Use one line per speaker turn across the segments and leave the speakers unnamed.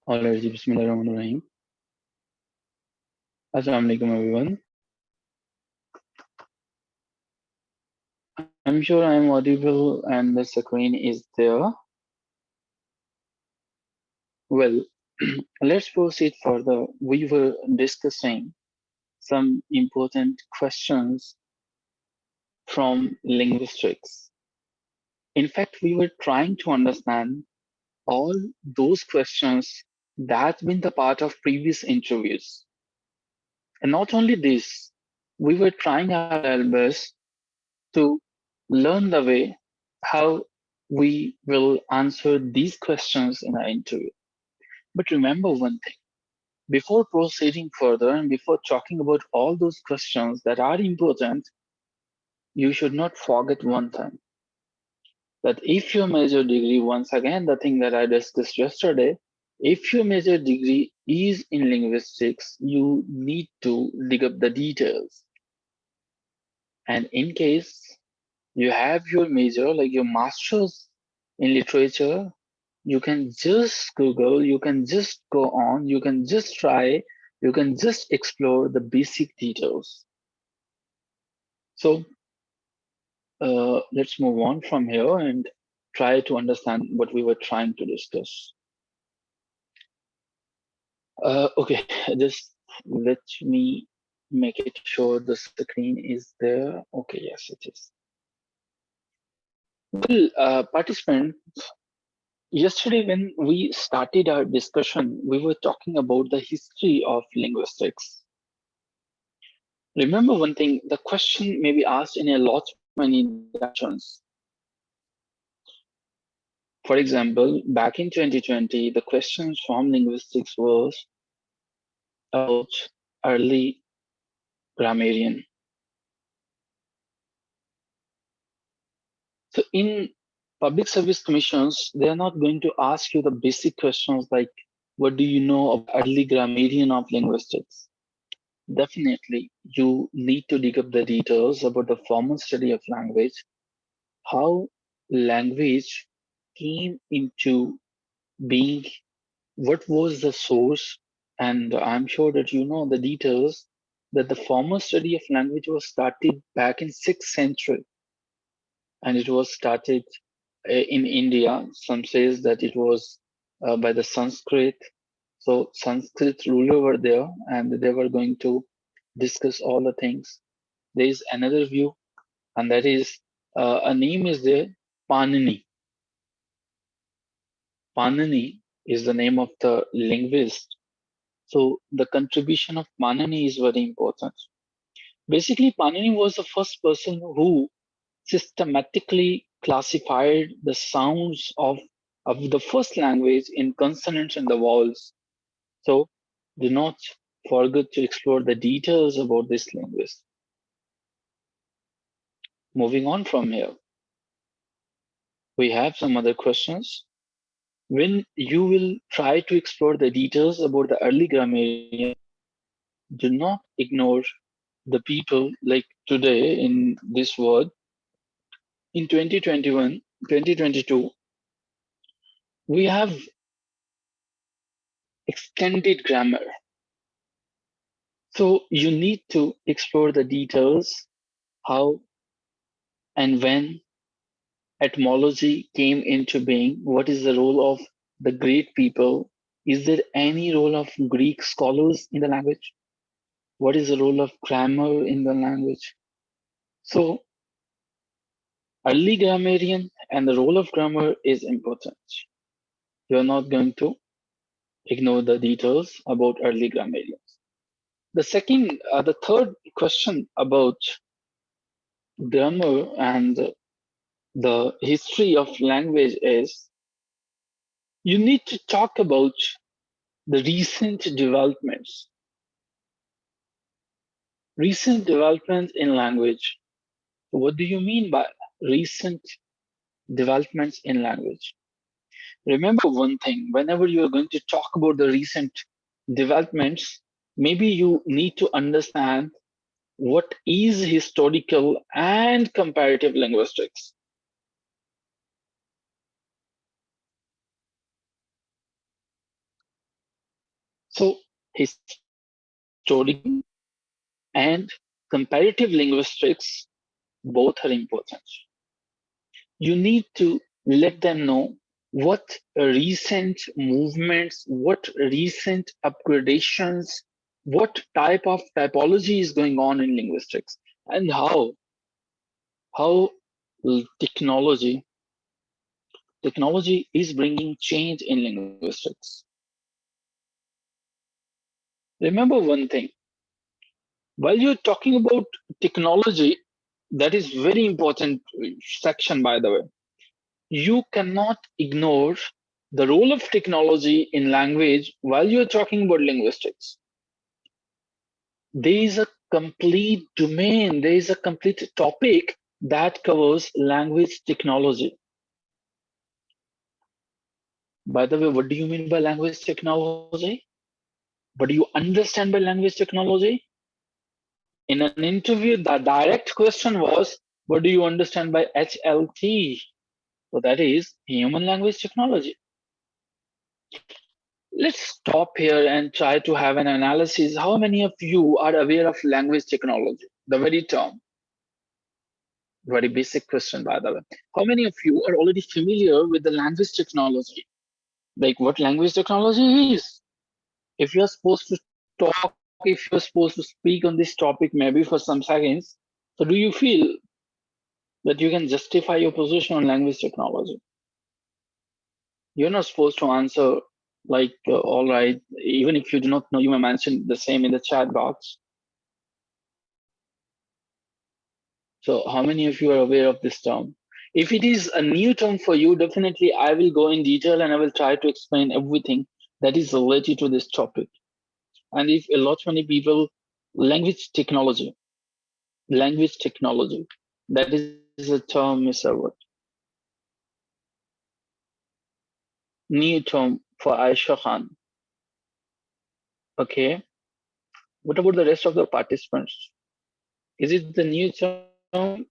Alright, Bismillahirrahmanirrahim. Assalamu alaikum everyone. I'm sure I'm audible and the screen is there. Well, let's proceed further. We were discussing some important questions from linguistics. In fact, we were trying to understand all those questions that's been the part of previous interviews. And not only this, we were trying our best to learn the way how we will answer these questions in our interview. But remember one thing, before proceeding further and before talking about all those questions that are important, you should not forget one thing, that if your major degree, once again, the thing that I discussed yesterday, if your major degree is in linguistics, you need to dig up the details. And in case you have your major, like your master's in literature, you can just Google, you can just go on, you can just try, you can just explore the basic details. So let's move on from here and try to understand what we were trying to discuss. Okay, just let me make it sure the screen is there. Okay, yes, it is. Well, participants, yesterday, when we started our discussion, we were talking about the history of linguistics. Remember one thing, the question may be asked in a lot many directions. For example, back in 2020, the questions from linguistics was about early grammarian. So in public service commissions, they're not going to ask you the basic questions like, what do you know of early grammarian of linguistics? Definitely, you need to dig up the details about the formal study of language, how language came into being, what was the source, and I'm sure that you know the details that the formal study of language was started back in 6th century, and it was started in India. Some says that it was by the Sanskrit. So Sanskrit ruler were there, and they were going to discuss all the things. There is another view, and that is a name is there, Panini. Panini is the name of the linguist. So the contribution of Panini is very important. Basically, Panini was the first person who systematically classified the sounds of the first language in consonants and the vowels. So do not forget to explore the details about this linguist. Moving on from here, we have some other questions. When you will try to explore the details about the early grammarian, do not ignore the people like today in this world. In 2021, 2022, we have extended grammar. So you need to explore the details, how and when etymology came into being, what is the role of the great people, is there any role of Greek scholars in the language, what is the role of grammar in the language. So early grammarian and the role of grammar is important. You're not going to ignore the details about early grammarians. The third question about grammar and the history of language is, you need to talk about the recent developments. Recent developments in language. What do you mean by recent developments in language? Remember one thing, whenever you are going to talk about the recent developments, maybe you need to understand what is historical and comparative linguistics. So historical and comparative linguistics both are important. You need to let them know what recent movements, what recent upgradations, what type of typology is going on in linguistics, and how technology is bringing change in linguistics. Remember one thing, while you're talking about technology, that is very important section, by the way. You cannot ignore the role of technology in language while you're talking about linguistics. There is a complete domain, there is a complete topic that covers language technology. By the way, what do you mean by language technology? What do you understand by language technology? In an interview, the direct question was, what do you understand by HLT? So that is human language technology. Let's stop here and try to have an analysis. How many of you are aware of language technology? The very term. Very basic question, by the way. How many of you are already familiar with the language technology? Like what language technology is? If you're supposed to talk, if you're supposed to speak on this topic, maybe for some seconds, so do you feel that you can justify your position on language technology? You're not supposed to answer like, all right, even if you do not know, you may mention the same in the chat box. So how many of you are aware of this term? If it is a new term for you, definitely I will go in detail and I will try to explain everything that is related to this topic. And if a lot many people, language technology, that is a term, Mr. What? New term for Aisha Khan. Okay. What about the rest of the participants? Is it the new term?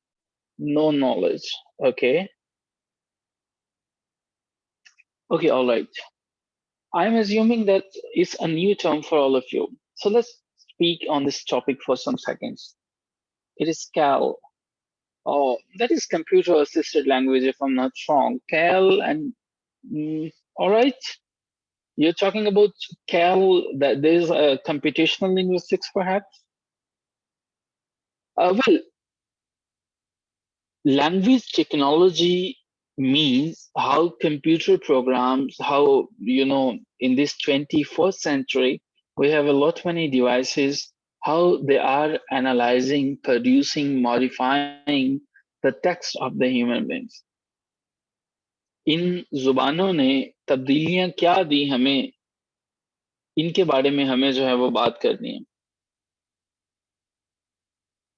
No knowledge. Okay. Okay, all right. I'm assuming that it's a new term for all of you. So let's speak on this topic for some seconds. It is CAL. Oh, that is computer assisted language, if I'm not wrong. CAL and all right. You're talking about CAL, that there's a computational linguistics, perhaps? Well, language technology means how computer programs, how, in this 21st century, we have a lot many devices, how they are analyzing, producing, modifying the text of the human beings. इन जुबानों ने तब्दीलियां क्या दी हमें, इनके बारे में हमें जो है वो बात करनी है.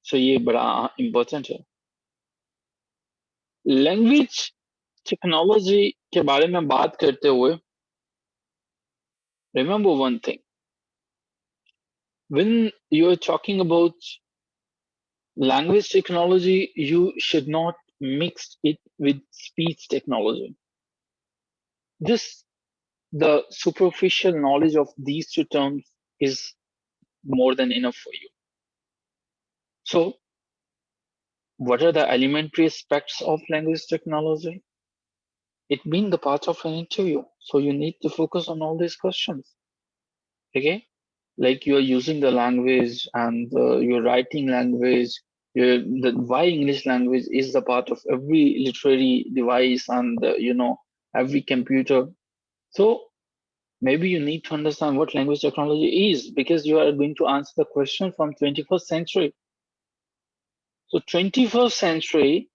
सो ये बड़ा इंपॉर्टेंट है. लैंग्वेज टेक्नोलॉजी के बारे में बात करते हुए, remember one thing. When you're talking about language technology, you should not mix it with speech technology. Just the superficial knowledge of these two terms is more than enough for you. So, what are the elementary aspects of language technology? It being the part of an interview. So you need to focus on all these questions. Okay? Like you are using the language and you're writing language. Why English language is the part of every literary device and every computer. So maybe you need to understand what language technology is, because you are going to answer the question from 21st century. So 21st century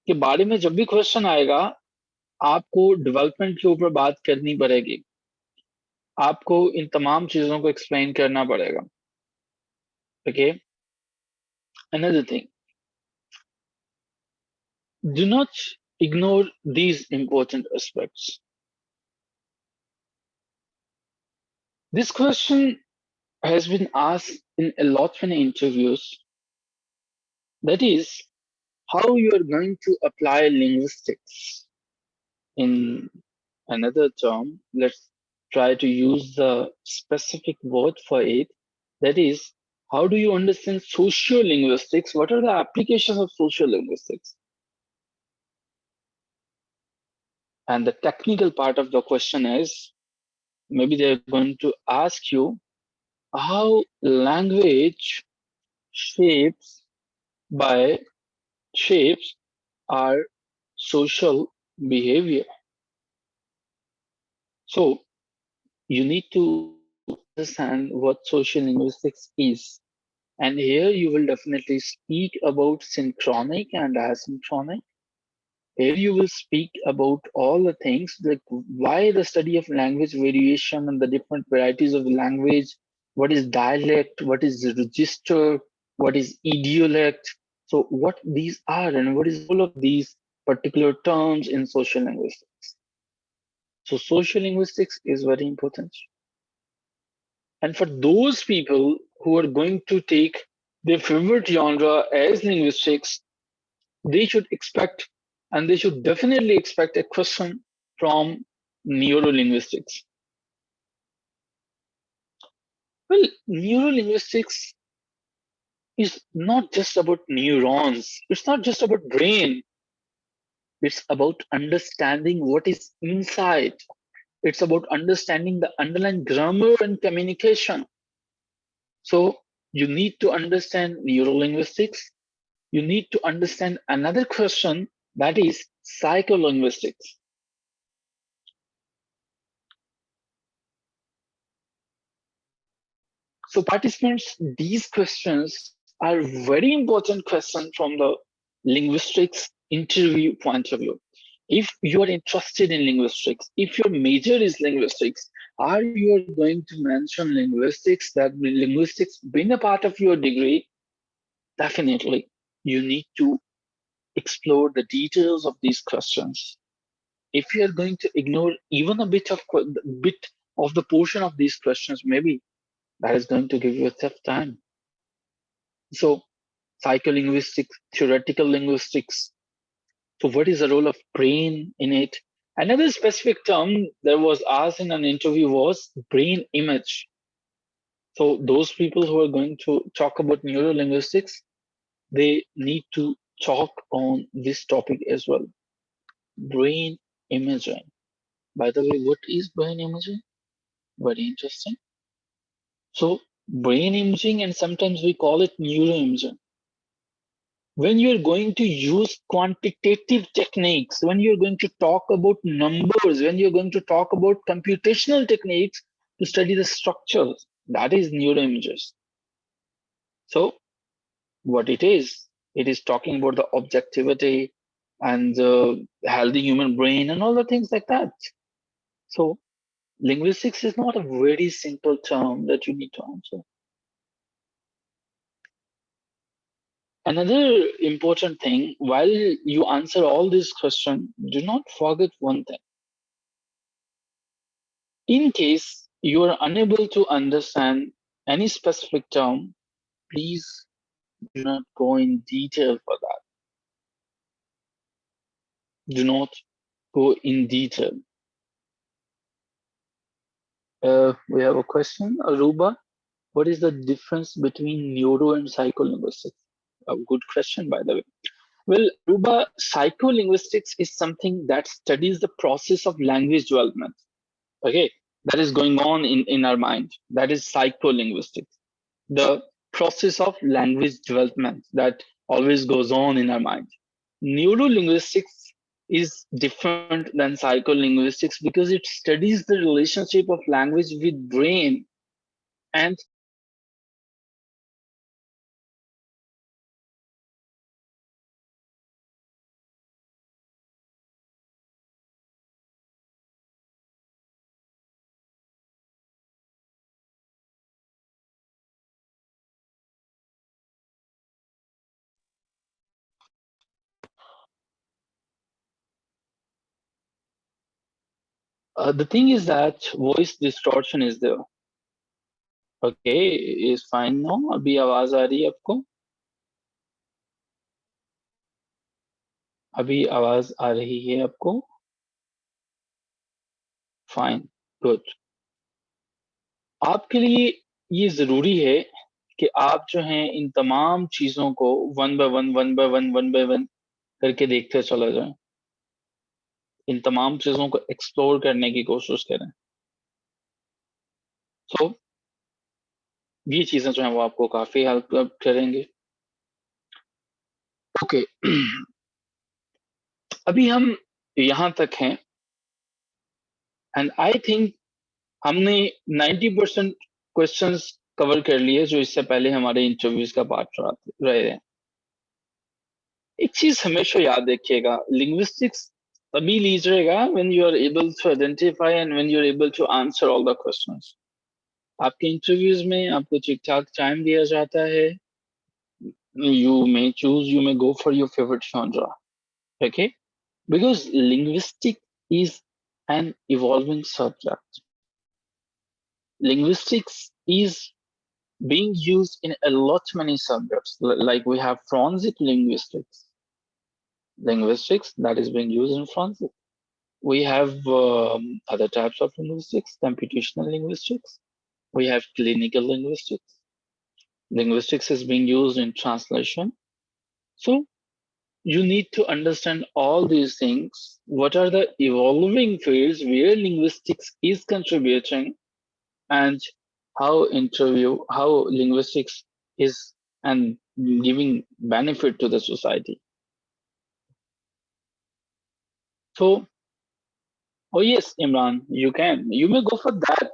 के बारे में जब भी question आएगा, आपको development के ऊपर बात करनी पड़ेगी. आपको इन तमाम चीजों को एक्सप्लेन करना पड़ेगा. Okay. Another thing, do not ignore these important aspects. This question has been asked in a lot of interviews. That is, how you are going to apply linguistics. In another term, let's try to use the specific word for it. That is, how do you understand sociolinguistics? What are the applications of sociolinguistics? And the technical part of the question is, maybe they're going to ask you how language shapes by shapes our social behavior. So you need to understand what social linguistics is. And here you will definitely speak about synchronic and asynchronic. Here you will speak about all the things like why the study of language variation and the different varieties of the language, what is dialect, what is register, what is idiolect. So what these are and what is the role of these particular terms in social linguistics. So social linguistics is very important. And for those people who are going to take their favorite genre as linguistics, they should expect and they should definitely expect a question from neurolinguistics. Well, neurolinguistics is not just about neurons, it's not just about brain, it's about understanding what is inside. It's about understanding the underlying grammar and communication. So you need to understand neurolinguistics. You need to understand another question, that is psycholinguistics. So participants, these questions are very important questions from the linguistics interview point of view. If you are interested in linguistics, if your major is linguistics, are you going to mention linguistics, that linguistics been a part of your degree? Definitely. You need to explore the details of these questions. If you are going to ignore even a bit of the portion of these questions, maybe that is going to give you a tough time. So psycholinguistics, theoretical linguistics. So what is the role of brain in it? Another specific term that was asked in an interview was brain image. So those people who are going to talk about neurolinguistics, they need to talk on this topic as well. Brain imaging. By the way, what is brain imaging? Very interesting. So brain imaging, and sometimes we call it neuroimaging. When you're going to use quantitative techniques, when you're going to talk about numbers, when you're going to talk about computational techniques to study the structures, that is neuroimages. So what it is talking about the objectivity and the healthy human brain and all the things like that. So linguistics is not a very simple term that you need to answer. Another important thing, while you answer all these questions, do not forget one thing. In case you are unable to understand any specific term, please do not go in detail for that. Do not go in detail. We have a question, Aruba. What is the difference between neuro and psycholinguistics? A good question, by the way. Well, Aruba, psycholinguistics is something that studies the process of language development. Okay, that is going on in our mind. That is psycholinguistics. The process of language development that always goes on in our mind. Neurolinguistics is different than psycholinguistics because it studies the relationship of language with brain and the thing is that voice distortion is there. Okay, is fine now. अभी आवाज आ रही है आपको? अभी आवाज आ रही है आपको? Fine, good. आपके लिए ये जरूरी है कि आप जो हैं इन तमाम चीजों को वन बाय वन करके देखते चले जाएं, इन तमाम चीजों को एक्सप्लोर करने की कोशिश करें। तो ये चीजें जो हैं वो आपको काफी हेल्प करेंगे। ओके, अभी हम यहाँ तक हैं एंड आई थिंक हमने 90% क्वेश्चंस कवर कर लिए जो इससे पहले हमारे इंटरव्यूज का पार्ट रहे हैं। एक चीज हमेशा याद रखिएगा, लिंग्विस्टिक्स तभी लीजिएगा when you are able to identify and when you are able to answer all the questions. आपके इंटरव्यूज में आपको ठीक ठाक टाइम दिया जाता है, you may go for your favorite genre, okay? Because linguistic is an evolving subject. Linguistics is being used in a lot many subjects. Like we have forensic linguistics, that is being used in forensic. We have other types of linguistics, computational linguistics. We have clinical linguistics. Linguistics is being used in translation. So you need to understand all these things. What are the evolving fields where linguistics is contributing, and how linguistics is and giving benefit to the society. So, oh yes, Imran, you may go for that.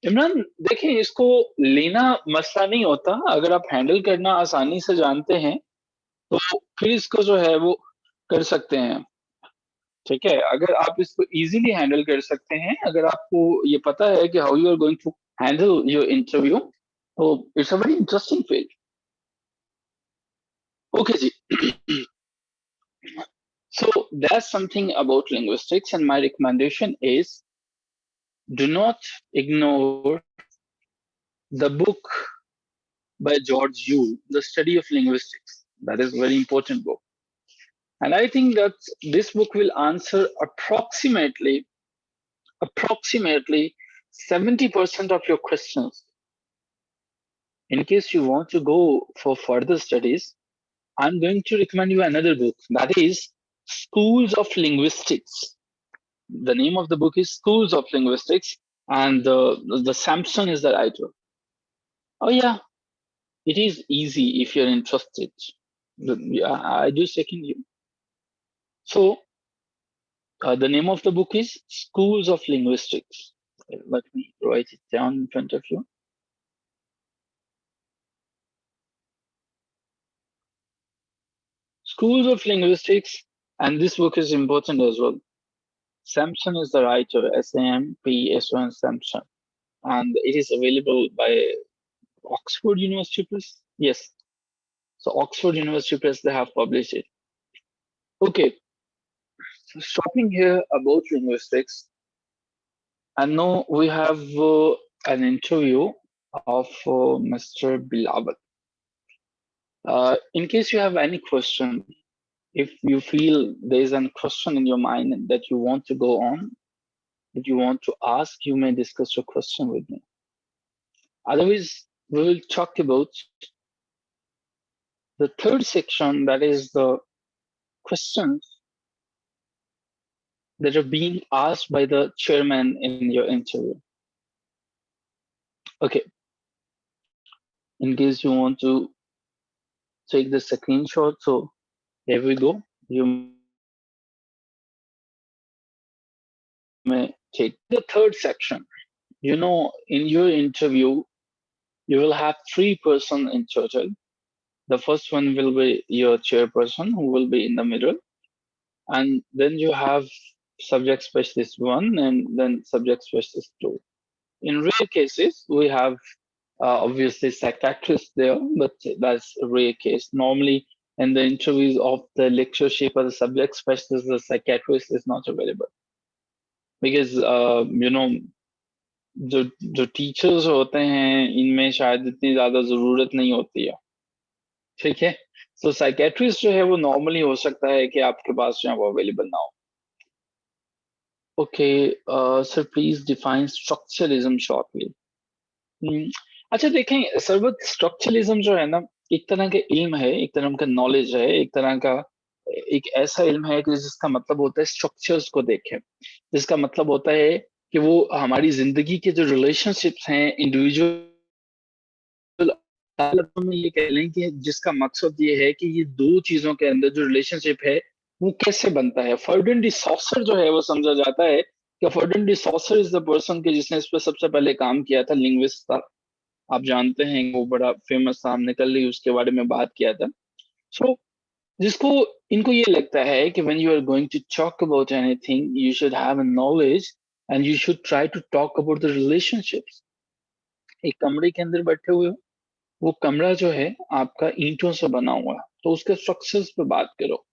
Imran देखें, इसको लेना मसला नहीं होता, अगर आप handle करना आसानी से जानते हैं तो फिर इसको जो है वो कर सकते हैं। ठीक है, अगर आप इसको इजीली हैंडल कर सकते हैं, अगर आपको ये पता है कि how you are going to handle your interview, तो it's a very interesting field. Okay जी, so that's something about linguistics, and my recommendation is do not ignore the book by George Yule, The Study of Linguistics. That is a very important book. And I think that this book will answer approximately 70% of your questions. In case you want to go for further studies, I'm going to recommend you another book, that is Schools of Linguistics. The name of the book is Schools of Linguistics, and the Samson is the writer. Oh yeah, it is easy if you're interested. I do second you. So the name of the book is Schools of Linguistics. Let me write it down in front of you. Schools of Linguistics, and this book is important as well. Samson is the writer, Sampson, Samson, and it is available by Oxford University Press. Yes, so Oxford University Press, they have published it. Okay, so stopping here about linguistics, and now we have an interview of Mr. Bilawal. In case you have any question, if you feel there is a question in your mind that you want to go on, that you want to ask, you may discuss your question with me. Otherwise, we will talk about the third section, that is the questions that are being asked by the chairman in your interview. Okay. In case you want to take the screenshot, so here we go. You may take the third section. You know, in your interview, you will have 3 persons in total. The first one will be your chairperson, who will be in the middle. And then you have subject specialist 1 and then subject specialist 2. In rare cases, we have obviously psychiatrist there, but that's a rare case. Normally, in the interviews of the lectureship or the subject specialist, the psychiatrist is not available. Because, you know, जो teachers होते हैं इनमें शायद इतनी ज्यादा जरूरत नहीं होती है, ठीक है। तो साइकेट्रिस्ट जो है वो नॉर्मली हो सकता है कि आपके पास जो है वो अवेलेबल ना हो। Okay sir, please define structuralism shortly. अच्छा देखें सर, वो स्ट्रक्चरलिज्म जो है ना, एक तरह का इल्म है, एक तरह का नॉलेज है, एक तरह का एक ऐसा इल्म है कि जिसका मतलब होता है स्ट्रक्चर्स को देखें, जिसका मतलब होता है कि वो हमारी जिंदगी के जो रिलेशनशिप्स हैं इंडिविजुअल में, ये कह लें कि जिसका मकसद ये है कि ये दो चीजों के अंदर जो रिलेशनशिप है वो कैसे बनता है। फर्डिनेंड डी सॉसर जो है वो समझा जाता है कि Ferdinand de Saussure is the person के जिसने इस पर सबसे पहले काम किया था, लिंग्विस्ट था। आप जानते हैं वो बड़ा फेमस था, हमने कल ही उसके बारे में बात किया था। सो जिसको इनको ये लगता है कि when you are going to talk about anything you should have a knowledge and you should try to talk about the relationships. एक कमरे के अंदर बैठे हुए हो, वो कमरा जो है आपका ईंटों से बना हुआ है, तो उसके स्ट्रक्चर्स पे बात करो,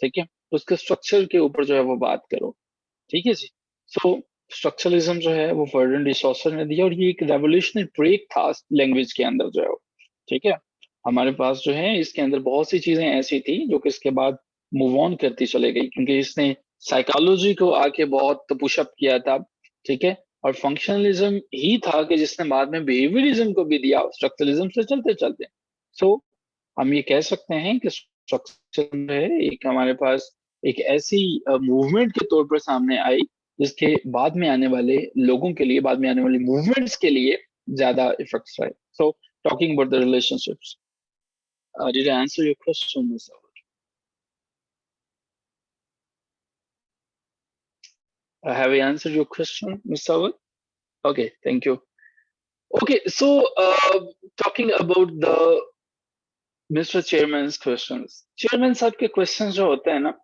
ठीक है, तो उसके स्ट्रक्चर के ऊपर जो है वो बात करो, ठीक है जी। सो स्ट्रक्चरलिज्म जो है वो फर्डिनेंड डी सॉसर ने दिया, और ये एक रेवोल्यूशनरी ब्रेक था लैंग्वेज के अंदर जो है वो, ठीक है। हमारे पास जो है इसके अंदर बहुत सी चीजें ऐसी थी जो कि इसके बाद मूव ऑन करती चले गई, क्योंकि इसने साइकोलॉजी को आके बहुत पुशअप किया था, ठीक है। और फंक्शनलिज्म ही था कि जिसने बाद में बिहेवियरिज्म को भी दिया स्ट्रक्चरलिज्म से चलते चलते। सो हम ये कह सकते हैं कि स्ट्रक्चर है एक हमारे पास एक ऐसी मूवमेंट के तौर पर सामने आई जिसके बाद में आने वाले लोगों के लिए, बाद में आने वाली मूवमेंट्स के लिए ज्यादा इफेक्ट्स रहे। So talking about the relationships, did I answer your question, Ms. Awad? Have I answered your question, Ms. Awad? Okay, thank you. Okay, so talking about the Mr. Chairman's questions. Chairman साहब के questions जो होते हैं ना,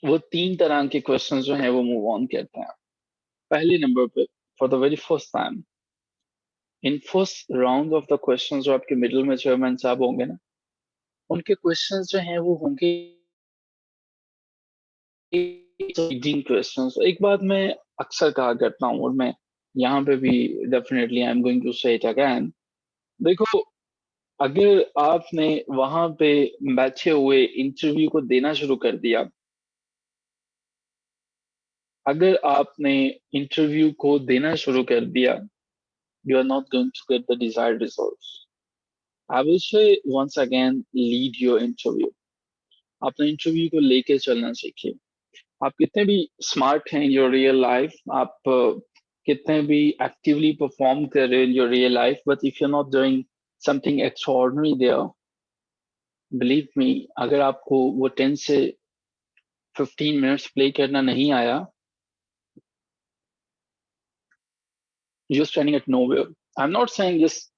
वो तीन तरह के क्वेश्चंस जो हैं वो मूव ऑन करते हैं। पहले नंबर पे, for the very first time in first round of the questions, जो आपके मिडिल में चेयरमैन साहब होंगे ना, उनके क्वेश्चंस जो हैं वो होंगे रीडिंग क्वेश्चंस। एक बात मैं अक्सर कहा करता हूँ, और मैं यहाँ पे भी definitely I am going to say it again. देखो, अगर आपने वहां पे बैठे हुए इंटरव्यू को देना शुरू कर दिया, अगर आपने इंटरव्यू को देना शुरू कर दिया, you are not going to get the desired results. I will say once again, lead your interview. अपने इंटरव्यू को लेके चलना सीखिए। आप कितने भी स्मार्ट हैं इन योर रियल लाइफ, आप कितने भी एक्टिवली परफॉर्म कर रहे हैं in your real life, but if you are not doing something extraordinary there, believe me, अगर आपको वो 10 से 15 मिनट्स प्ले करना नहीं आया, you're standing at nowhere. I'm not saying just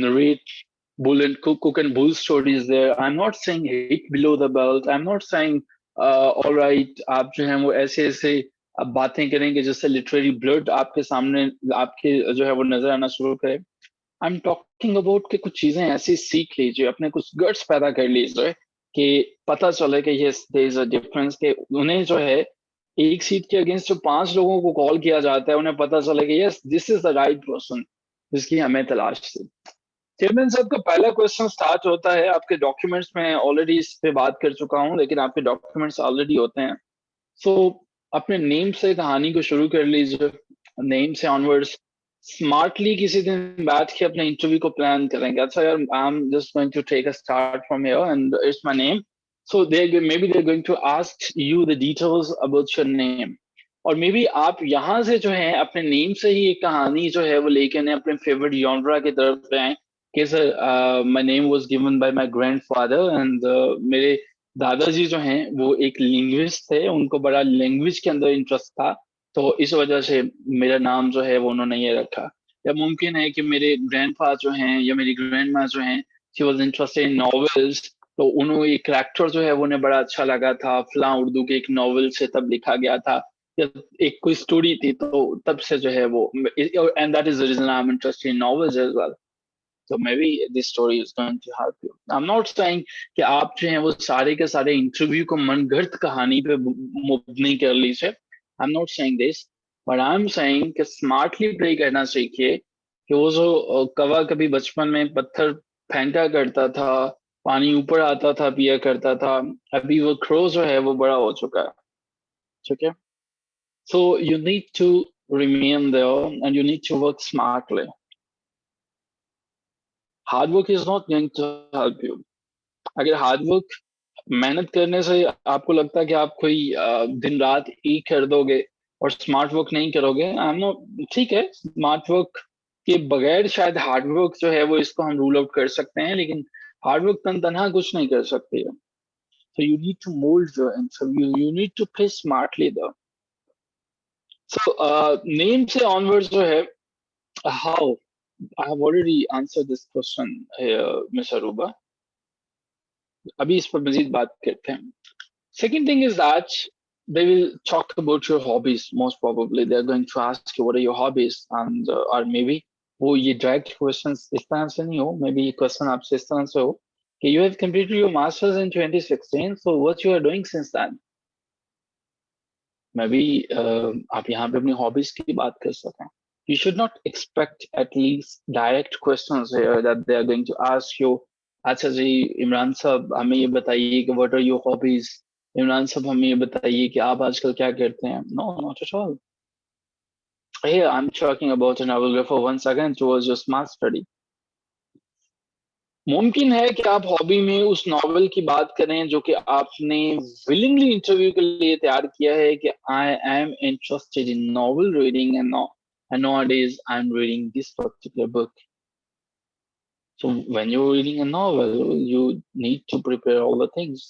narrate bull and cook and bull stories there. I'm not saying hit below the belt. I'm not saying all right, आप जो हैं वो ऐसे ऐसे आप बातें करेंगे जिससे लिटरेरी ब्लड आपके सामने आपके जो है वो नजर आना शुरू करे। आई एम टॉकिंग अबाउट कि कुछ चीजें ऐसी सीख लीजिए, अपने कुछ गट्स पैदा कर लीजिए कि पता चले कि yes there is a difference, कि उन्हें जो है एक सीट के अगेंस्ट जो 5 लोगों को कॉल किया जाता है, उन्हें पता चले कि yes this is the right person जिसकी हमें तलाश थी। चेयरमैन साहब का पहला क्वेश्चन स्टार्ट होता है, आपके डॉक्यूमेंट्स में ऑलरेडी इस पे बात कर चुका हूँ, लेकिन आपके डॉक्यूमेंट्स ऑलरेडी होते हैं। सो अपने नेम से कहानी को शुरू कर लीजिए, नेम से ऑनवर्ड्स स्मार्टली किसी दिन बैठ के अपने इंटरव्यू को प्लान करेंगे। अच्छा यार, I am just going to take a start from here and it's my name, so they maybe they going to ask you the details about your name, और मे बी आप यहाँ से जो है अपने नेम से ही एक कहानी जो है वो लेके ने अपने फेवरेट जॉनरा की तरफ पे आए कि sir my name was given by my grandfather and मेरे दादाजी जो हैं वो एक लिंग्विस्ट थे, उनको बड़ा लैंग्वेज के अंदर इंटरेस्ट था, तो इस वजह से मेरा नाम जो है वो उन्होंने ये रखा। या मुमकिन है कि मेरे ग्रैंडफा जो हैं या मेरी ग्रैंड माँ जो हैं, she was interested in novels, तो उन्होंने एक करैक्टर जो है वो उन्हें बड़ा अच्छा लगा था, फलां उर्दू के एक नॉवेल से तब लिखा गया था, या एक कोई स्टोरी थी, तो तब से जो है वो, and that is the reason I am interested in novels as well. So maybe this story is going to help you. I'm not saying कि आप जो हैं वो सारे के सारे इंटरव्यू को मनगढ़ंत कहानी पे मुबनी कर लीजिए। I'm not saying this, but I'm saying कि स्मार्टली प्ले करना सीखिए, कि वो जो कौवा कभी बचपन में पत्थर फेंका करता था, पानी ऊपर आता था, पिया करता था, अभी वो क्रो जो है वो बड़ा हो चुका है, ठीक है। So you need to remain there and you need to work smartly. Hard work is not going to help you. अगर हार्ड वर्क मेहनत करने से आपको लगता है कि आप कोई दिन रात एक कर दोगे और स्मार्ट वर्क नहीं करोगे, आई एम नॉट, ठीक है, स्मार्ट वर्क के बगैर शायद हार्ड वर्क जो है वो इसको हम रूल आउट कर सकते हैं, लेकिन हार्ड वर्क तनहा कुछ नहीं कर सकते है. So you need to mold your interview. You need to play smartly though. So name से onwards जो है, how I have already answered this question here, Miss Aruba. अभी इस पर मजीद बात करते हैं. Second thing is that they will talk about your hobbies. Most probably they are going to ask you what are your hobbies, and or maybe वो ये direct questions इस तरह से नहीं हो, maybe ये question आपसे इस तरह से हो कि you have completed your masters in 2016, so what you are doing since then. Maybe आप यहाँ पे अपनी hobbies की बात कर सकें. You should not expect at least direct questions here that they are going to ask you. अच्छा जी इमरान साहब हमें ये बताइए कि what are your hobbies. Imran साहब हमें ये बताइए कि आप आजकल क्या करते हैं. No, not at all. Here I'm talking about an novelographer once again towards your smart study. मुमकिन है कि आप हॉबी में उस नॉवेल की बात करें जो कि आपने विलिंगली इंटरव्यू के लिए तैयार किया है कि आई am interested in novel reading and nowadays I'm reading this particular book. So when you're reading a novel, you need to prepare all the things.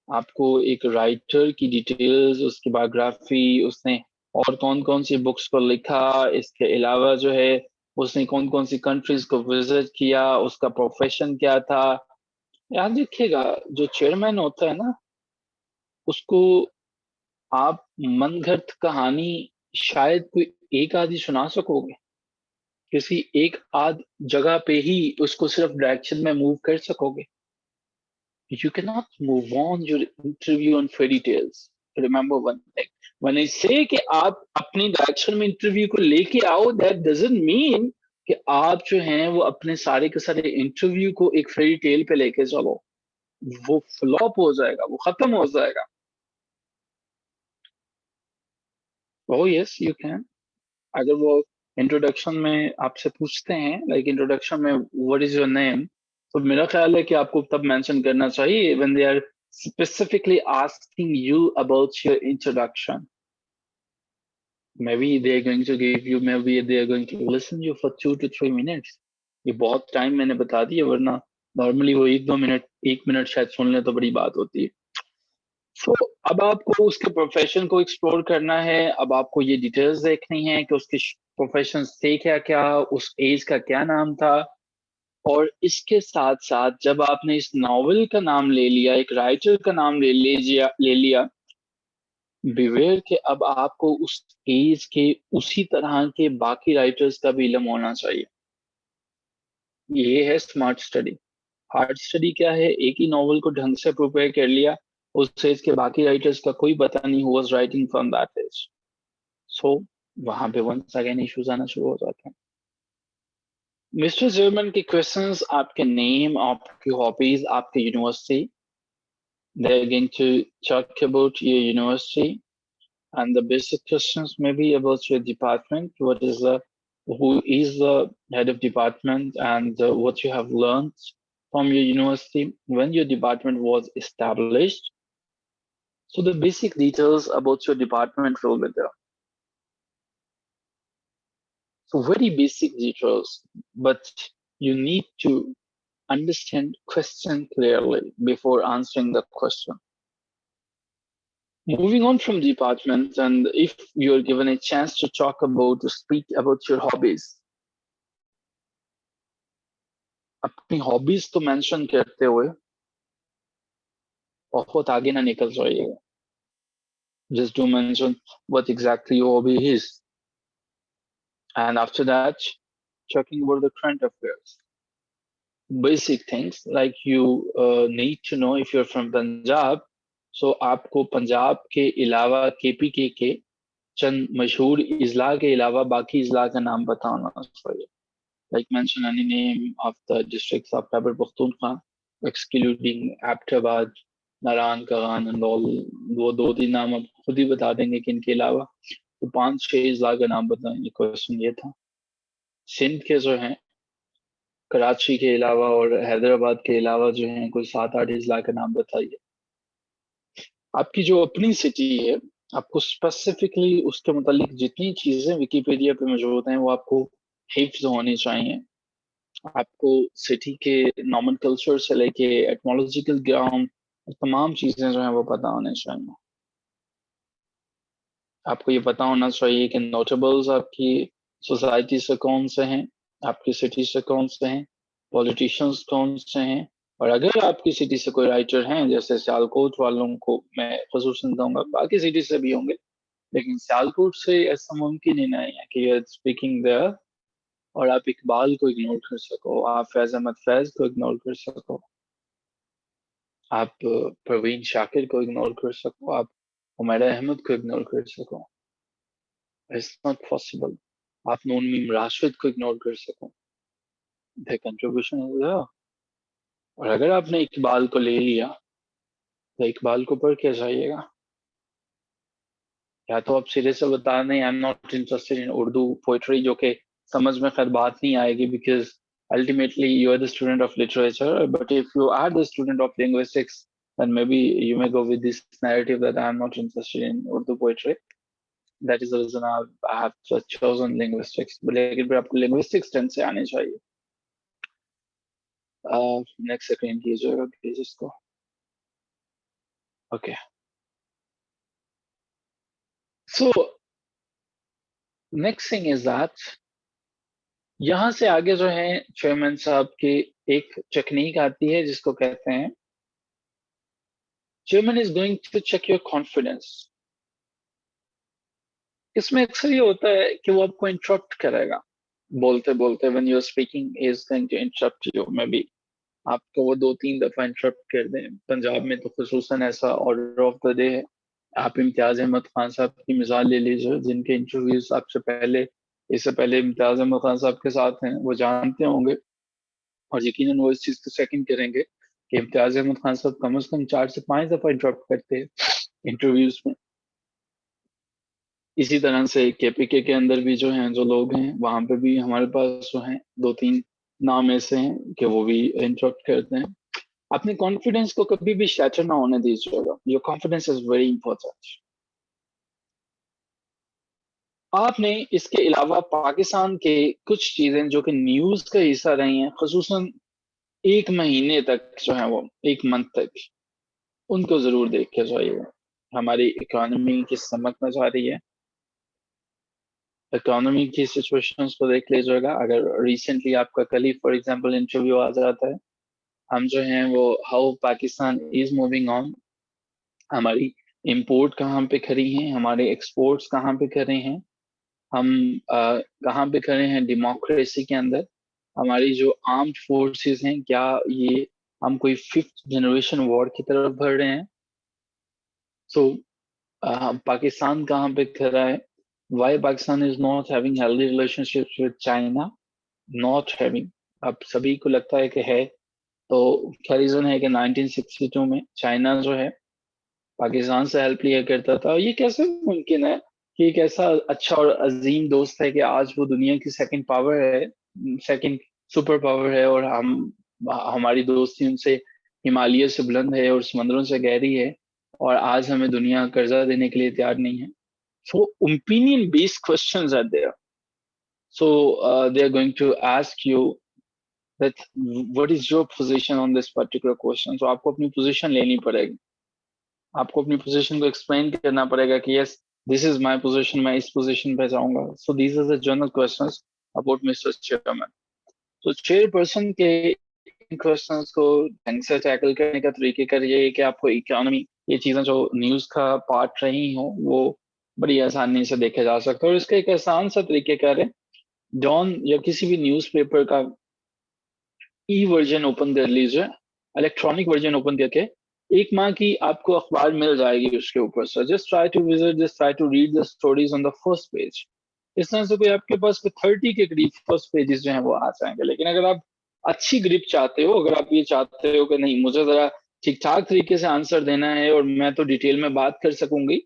आपको एक राइटर की डिटेल्स, उसकी बायोग्राफी, उसने और कौन कौन सी बुक्स को लिखा, इसके अलावा जो है उसने कौन कौन सी कंट्रीज को विजिट किया, उसका प्रोफेशन क्या था. याद रखिएगा जो चेयरमैन होता है ना, उसको आप मनगढ़ंत कहानी शायद कोई एक आधी सुना सकोगे, किसी एक आध जगह पे ही उसको सिर्फ डायरेक्शन में मूव कर सकोगे. You cannot move on your interview on fairy tales. Remember one thing. When I say कि आप अपनी डायरेक्शन में इंटरव्यू को लेके आओ, that doesn't mean कि आप जो हैं वो अपने सारे के सारे इंटरव्यू को एक फेरी टेल पे लेके चलो. वो फ्लॉप हो जाएगा, वो खत्म हो जाएगा. Oh yes, you can. अगर वो इंट्रोडक्शन में आपसे पूछते हैं, लाइक इंट्रोडक्शन में व्हाट इज योर नेम, तो मेरा ख्याल है कि आपको तब मेंशन करना चाहिए when they are specifically asking you about your introduction. maybe they are going to give you, maybe they are going to listen you for 2 to 3 minutes. ये बहुत टाइम मैंने बता दिया, वरना नॉर्मली वो 1-2 मिनट 1 मिनट शायद सुन ले तो बड़ी बात होती है. So, अब आपको उसके प्रोफेशन को एक्सप्लोर करना है. अब आपको ये डिटेल्स देखनी है कि उसके प्रोफेशन थे क्या क्या, उस एज का क्या नाम था. और इसके साथ साथ जब आपने इस नॉवेल का नाम ले लिया, एक राइटर का नाम ले लिया, बिवेयर के अब आपको उस एज के उसी तरह के बाकी राइटर्स का भी इल्म होना चाहिए. ये है स्मार्ट स्टडी. हार्ड स्टडी क्या है, एक ही नॉवेल को ढंग से प्रिपेयर कर लिया, उस एज के बाकी राइटर्स का कोई पता नहीं who was writing from that age. So वहां पे वंस अगेन इश्यूज आना शुरू हो जाते हैं. मिस्टर जर्मन के क्वेश्चंस, आपके नेम, आपकी हॉबीज, आपकी university, they are going to talk about your university, and the basic questions may be about your department, who is the head of department, and what you have learned from your university, when your department was established. So the basic details about your department will be there. So very basic details, but you need to understand question clearly before answering the question. Moving on from department, and if you're given a chance to speak about your hobbies, अपनी hobbies तो mention करते हुए बहुत आगे ना निकल जाइएगा. Just do mention what exactly your hobby is, and after that, talking about the current affairs. Basic things like you need to know if you're from Punjab. So आपको पंजाब के अलावा KPK के चंद मशहूर इजला के अलावा बाकी इजला का नाम बताना चाहिए. Like mention any name of the districts of Khyber Pakhtunkhwa, excluding Abbottabad, Narayan Kaghan and all, वो 2-3 नाम आप खुद ही बता देंगे कि इनके अलावा तो 5-6 अजला का नाम बताएं। ये क्वेश्चन ये था। सिंध के जो हैं, कराची के अलावा और हैदराबाद के अलावा जो हैं कोई 7-8 अजला का नाम बताइए। आपकी जो अपनी सिटी है, आपको स्पेसिफिकली उसके मुतालिक जितनी चीजें विकिपीडिया पे मौजूद हैं वो आपको हिफ्ज होनी चाहिए। आपको सिटी के नॉमेनक्लेचर से लेके एटमोलॉजिकल ग्राउंड, तमाम चीजें जो हैं वो पता होनी चाहिए। आपको ये पता होना चाहिए कि नोटेबल्स आपकी सोसाइटी से कौन से हैं, आपकी सिटी से कौन से हैं, पॉलिटिशियंस कौन से हैं, और अगर आपकी सिटी से कोई राइटर हैं, जैसे सियालकोट वालों को मैं खुसूसन दूंगा, बाकी सिटी से भी होंगे, लेकिन सियालकोट से ऐसा मुमकिन ही नहीं है कि यू स्पीकिंग देयर और आप इकबाल को इग्नोर कर सको, आप फैज अहमद फैज को इग्नोर कर सको, आप परवीन शाकिर को इग्नोर कर सको, आप हुमैरा अहमद को इग्नोर कर सको। It's not possible. आप नून मीम राशिद को इग्नोर कर सको। The contribution is there. और अगर आपने इकबाल को ले लिया तो इकबाल को पढ़ के जाइएगा, या तो आप सिरे से बता दें I am not interested in Urdu poetry, जो कि समझ में खैर बात नहीं आएगी, because ultimately you are the student of literature, but if you are the student of linguistics, then maybe you may go with this narrative that I am not interested in Urdu poetry. That is the reason I have chosen linguistics. लेकिन फिर आपको linguistics 10 से आने चाहिए। Next screen कीजिएगा please इसको। Okay, so next thing is that यहां से आगे जो है चेयरमैन साहब की एक टेक्निक आती है जिसको कहते हैं chairman is going to check your confidence. इसमें अक्सर ये होता है कि वो आपको इंटरप्ट करेगा बोलते बोलते, when you are speaking is going to interrupt you, maybe आपको वो 2-3 दफा इंटरप्ट कर दें। पंजाब में तो खुसूसन ऐसा ऑर्डर ऑफ द डे है। आप इम्तियाज अहमद खान साहब की मिसाल ले लीजिए, जिनके इंटरव्यूज आपसे पहले, इससे पहले इम्तियाज अहमद खान साहब के साथ हैं, वो जानते होंगे और यकीनन वो इस चीज को सेकंड करेंगे कि इम्तियाज अहमद खान साहब कम से कम 4 से 5 दफा इंटरप्ट करते हैं इंटरव्यूज में। इसी तरह से केपीके के अंदर भी जो हैं, जो लोग हैं वहां पे भी हमारे पास जो हैं 2-3 नाम ऐसे हैं कि वो भी इंटरप्ट करते हैं। अपने कॉन्फिडेंस को कभी भी शैटर ना होने दीजिएगा। Your confidence is very important. आपने इसके अलावा पाकिस्तान के कुछ चीजें जो कि न्यूज का हिस्सा रही हैं, खुसूसन 1 महीने तक जो है, वो 1 मंथ तक, उनको जरूर देख के जाइएगा। हमारी इकोनॉमी किस समत में जा रही है, इकोनॉमी की सिचुएशंस को देख लीजिएगा। अगर रिसेंटली आपका कल ही फॉर एग्जांपल इंटरव्यू आ जाता है, हम जो हैं वो how Pakistan is moving on, हमारी इंपोर्ट कहाँ पे खड़ी हैं, हमारे एक्सपोर्ट्स कहाँ पे खड़े हैं, हम कहाँ पे खड़े हैं डेमोक्रेसी के अंदर, हमारी जो आर्म्ड फोर्सेस हैं, क्या ये हम कोई 5th जनरेशन वॉर की तरफ बढ़ रहे हैं। सो पाकिस्तान कहाँ पे खड़ा है, why Pakistan is not having healthy relationships with China, not having. अब सभी को लगता है कि है, तो क्या रीजन है कि 1962 में चाइना जो है पाकिस्तान से हेल्प लिया करता था। ये कैसे मुमकिन है कि एक ऐसा अच्छा और अजीम दोस्त है कि आज वो दुनिया की सेकंड पावर है, सेकंड सुपर पावर है, और हमारी दोस्ती उनसे हिमालय से बुलंद है और समंदरों से गहरी है, और आज हमें दुनिया कर्जा देने के लिए तैयार नहीं है। So opinion based questions are there. So they are going to ask you that what is your position on this particular question. So आपको अपनी पोजीशन लेनी पड़ेगी, आपको अपनी पोजीशन को एक्सप्लेन करना पड़ेगा कि yes this is my position, मैं इस पोजीशन पे जाऊंगा। So these are the general questions about mister chairman. तो चेयरपर्सन के क्वेश्चंस को ढंग से टैकल करने का तरीके का ये है कि आपको इकोनॉमी, ये चीजें जो न्यूज का पार्ट रही हो, वो बड़ी आसानी से देखे जा सकता है। और इसका एक आसान सा तरीके का है, डॉन या किसी भी न्यूज़पेपर का ई वर्जन ओपन कर लीजिए, इलेक्ट्रॉनिक वर्जन ओपन करके 1 माह की आपको अखबार मिल जाएगी उसके ऊपर से। Just try to visit, just try to read the stories on the first page. इस तरह से कोई आपके पास 30 के करीब फर्स्ट पेजेस जो हैं वो आ जाएंगे। लेकिन अगर आप अच्छी ग्रिप चाहते हो, अगर आप ये चाहते हो कि नहीं मुझे जरा ठीक ठाक तरीके से आंसर देना है और मैं तो डिटेल में बात कर सकूंगी,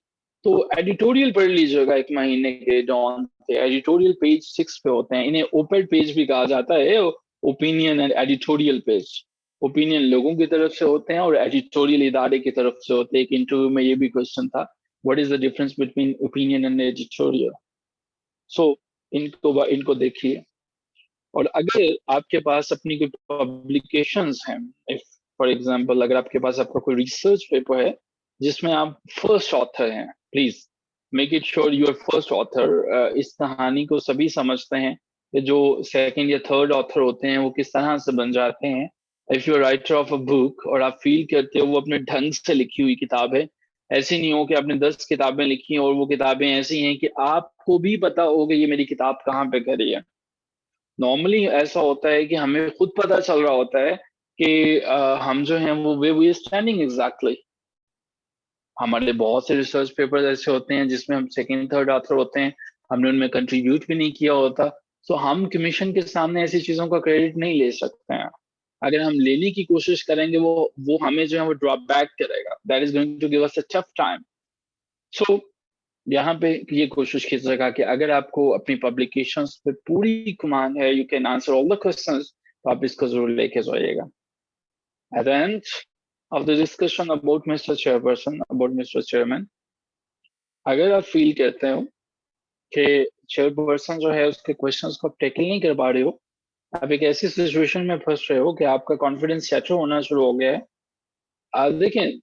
तो एडिटोरियल पढ़ लीजिएगा 1 महीने के डॉन से। एडिटोरियल पेज 6 पे होते हैं, इन्हें ओपेड पेज भी कहा जाता है। Opinion and editorial page, opinion लोगों की तरफ से होते हैं और एडिटोरियल इदारे की तरफ से होते हैं। एक इंटरव्यू में ये भी क्वेश्चन था, what is the difference between opinion and editorial. So इनको देखिए। और अगर आपके पास अपनी कोई पब्लिकेशंस हैं, इफ फॉर एग्जांपल अगर आपके पास आपका कोई रिसर्च पेपर है जिसमें आप फर्स्ट ऑथर हैं, please make it sure you are first author. इस कहानी को सभी समझते हैं कि जो सेकंड या थर्ड ऑथर होते हैं वो किस तरह से बन जाते हैं। If you are writer of a book और आप फील करते हो वो अपने ढंग से लिखी हुई किताब है, ऐसी नहीं हो कि आपने 10 किताबें लिखी और वो किताबें ऐसी हैं कि आपको भी पता हो कि ये मेरी किताब कहाँ पे खड़ी है। नॉर्मली ऐसा होता है कि हमें खुद पता चल रहा होता है कि हम जो हैं वो वे वी स्टैंडिंग एग्जैक्टली। हमारे बहुत से रिसर्च पेपर ऐसे होते हैं जिसमें हम सेकंड थर्ड ऑथर होते हैं, हमने उनमें कंट्रीब्यूट भी नहीं किया होता। तो हम कमीशन के सामने ऐसी चीजों का क्रेडिट नहीं ले सकते हैं। अगर हम लेने की कोशिश करेंगे वो हमें जो है वो ड्रॉप बैक करेगा, that is going to give us a tough time. So यहाँ पे ये कोशिश कीजिएगा कि अगर आपको अपनी पब्लिकेशंस पे पूरी कमांड है, you can answer all the questions, तो आप इसको जरूर लेके जाइएगा। At the end of the discussion about mister chairperson, about mister chairman, अगर आप फील करते हो कि चेयरपर्सन जो है उसके क्वेश्चंस को आप टैकल नहीं कर पा रहे हो, आप एक ऐसी सिचुएशन में फंस रहे हो कि आपका कॉन्फिडेंस शैटर होना शुरू हो गया है, आप देखें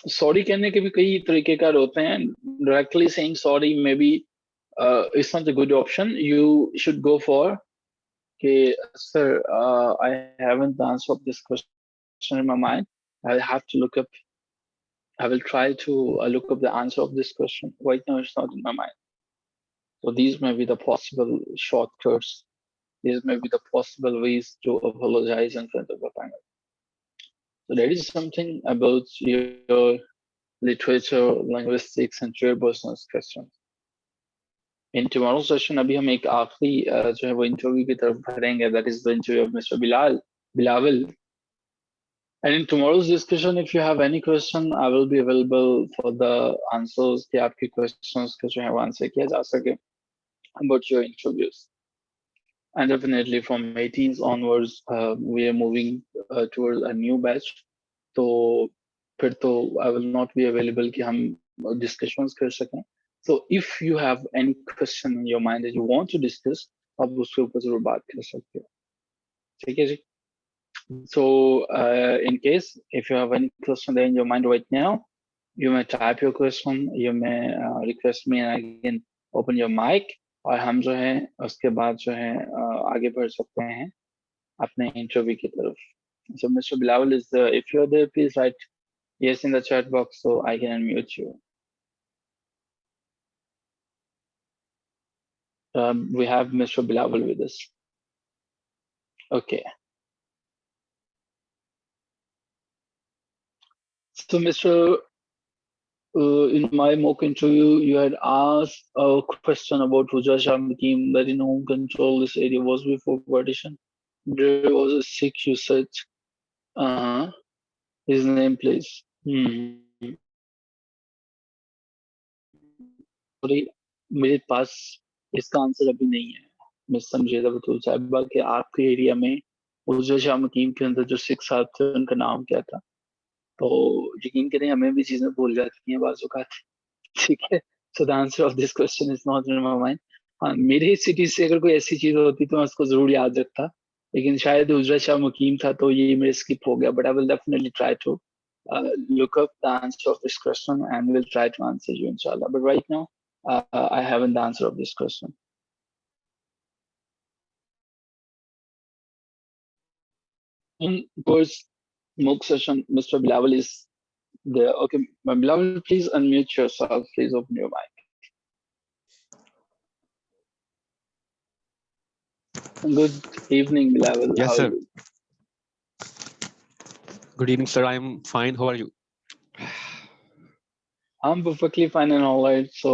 सॉरी कहने के भी कई तरीकेकार होते हैं। Directly saying sorry may be it's not a good option. You should go for, okay, sir, I haven't the answer of this question in my mind. I'll have to look up. I will try to look up the answer of this question. Right now, it's not in my mind. So these may be the possible shortcuts. These may be the possible ways to apologize in front of the panel. So that is something about your literature, linguistics, and chairperson's questions. In tomorrow's session, अभी हम एक आखिरी जो है वो interview की तरफ बढ़ेंगे. That is the interview of Mr. Bilawal. And in tomorrow's discussion, if you have any question, I will be available for the answers कि आपके questions को जो है वो answer किया जा सके about your interviews. And definitely from 18th onwards, we are moving towards a new batch. तो फिर तो I will not be available कि हम discussions कर सकें. So if you have any question in your mind that you want to discuss, आप उसके ऊपर जरूर बात कर सकते हो. ठीक है जी. So in case if you have any question there in your mind right now, you may type your question, you may request me and I can open your mic और हम जो है उसके बाद जो है आगे बढ़ सकते हैं अपने इंटरव्यू की तरफ. So Mr. Bilawal is if you're there, please write yes in the chat box so I can unmute you. We have Mr. Bilawal with us. Okay. So, Mr. In my mock interview, you had asked a question about Huja Shah Mukim that in home control this area was before partition. There was a Sikh, you said. His name, please. Sorry, मेरे पास इसका answer अभी नहीं है. मैं समझेगा बतूल साहिबा कि आपके एरिया में हुजा शाह मुकीम के अंदर जो सिख साहब थे उनका नाम क्या था. तो यकीन करें हमें भी चीजें भूल जाती हैं बाजू का. ठीक है. So the answer of this question is not in my mind. हाँ, मेरी सिटी से अगर कोई ऐसी चीज होती तो मैं उसको जरूर याद रखता, लेकिन शायद हुजरा शाह मुकीम था तो ये मेरे स्किप हो गया. But I will definitely try to look up the answer of this question and will try to answer you inshallah. But right now I haven't the answer of this question. Course MOOC session, Mr. Bilawal is there. Okay, Bilawal, please unmute yourself. Please open your mic. Good evening, Bilawal.
Yes,
how
sir.
are you?
Good evening, sir. I am fine. How are you?
I'm perfectly fine and all right. So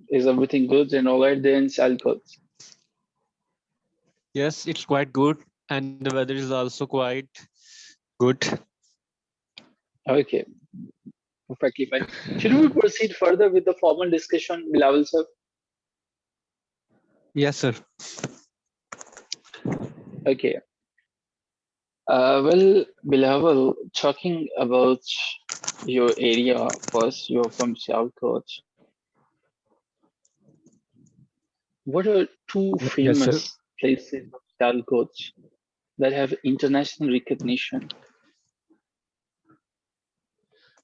is everything good and all right there in Salcott?
Yes, it's quite good. And the weather is also quite good.
Okay, perfectly fine. Should we proceed further with the formal discussion, Bilawal sir?
Yes, sir.
Okay. Well, Bilawal, talking about your area first, you're from Sialkot. What are two
Yes, sir.
famous places of Sialkot that have international recognition?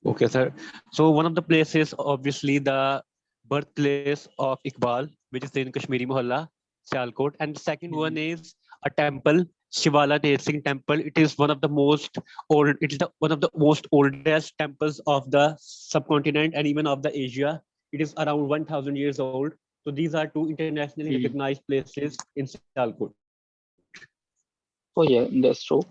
Okay, sir. So one of the places, obviously, the birthplace of Iqbal, which is in Kashmiri Mohalla, Sialkot, and the second one
Mhm.
is a temple, Shivala Ter Singh Temple. It is one of the most old. It is one of the most oldest temples of the subcontinent and even of the Asia. It is around 1,000 years old. So these are two internationally
Mhm.
recognized places in Sialkot.
Oh yeah, that's true.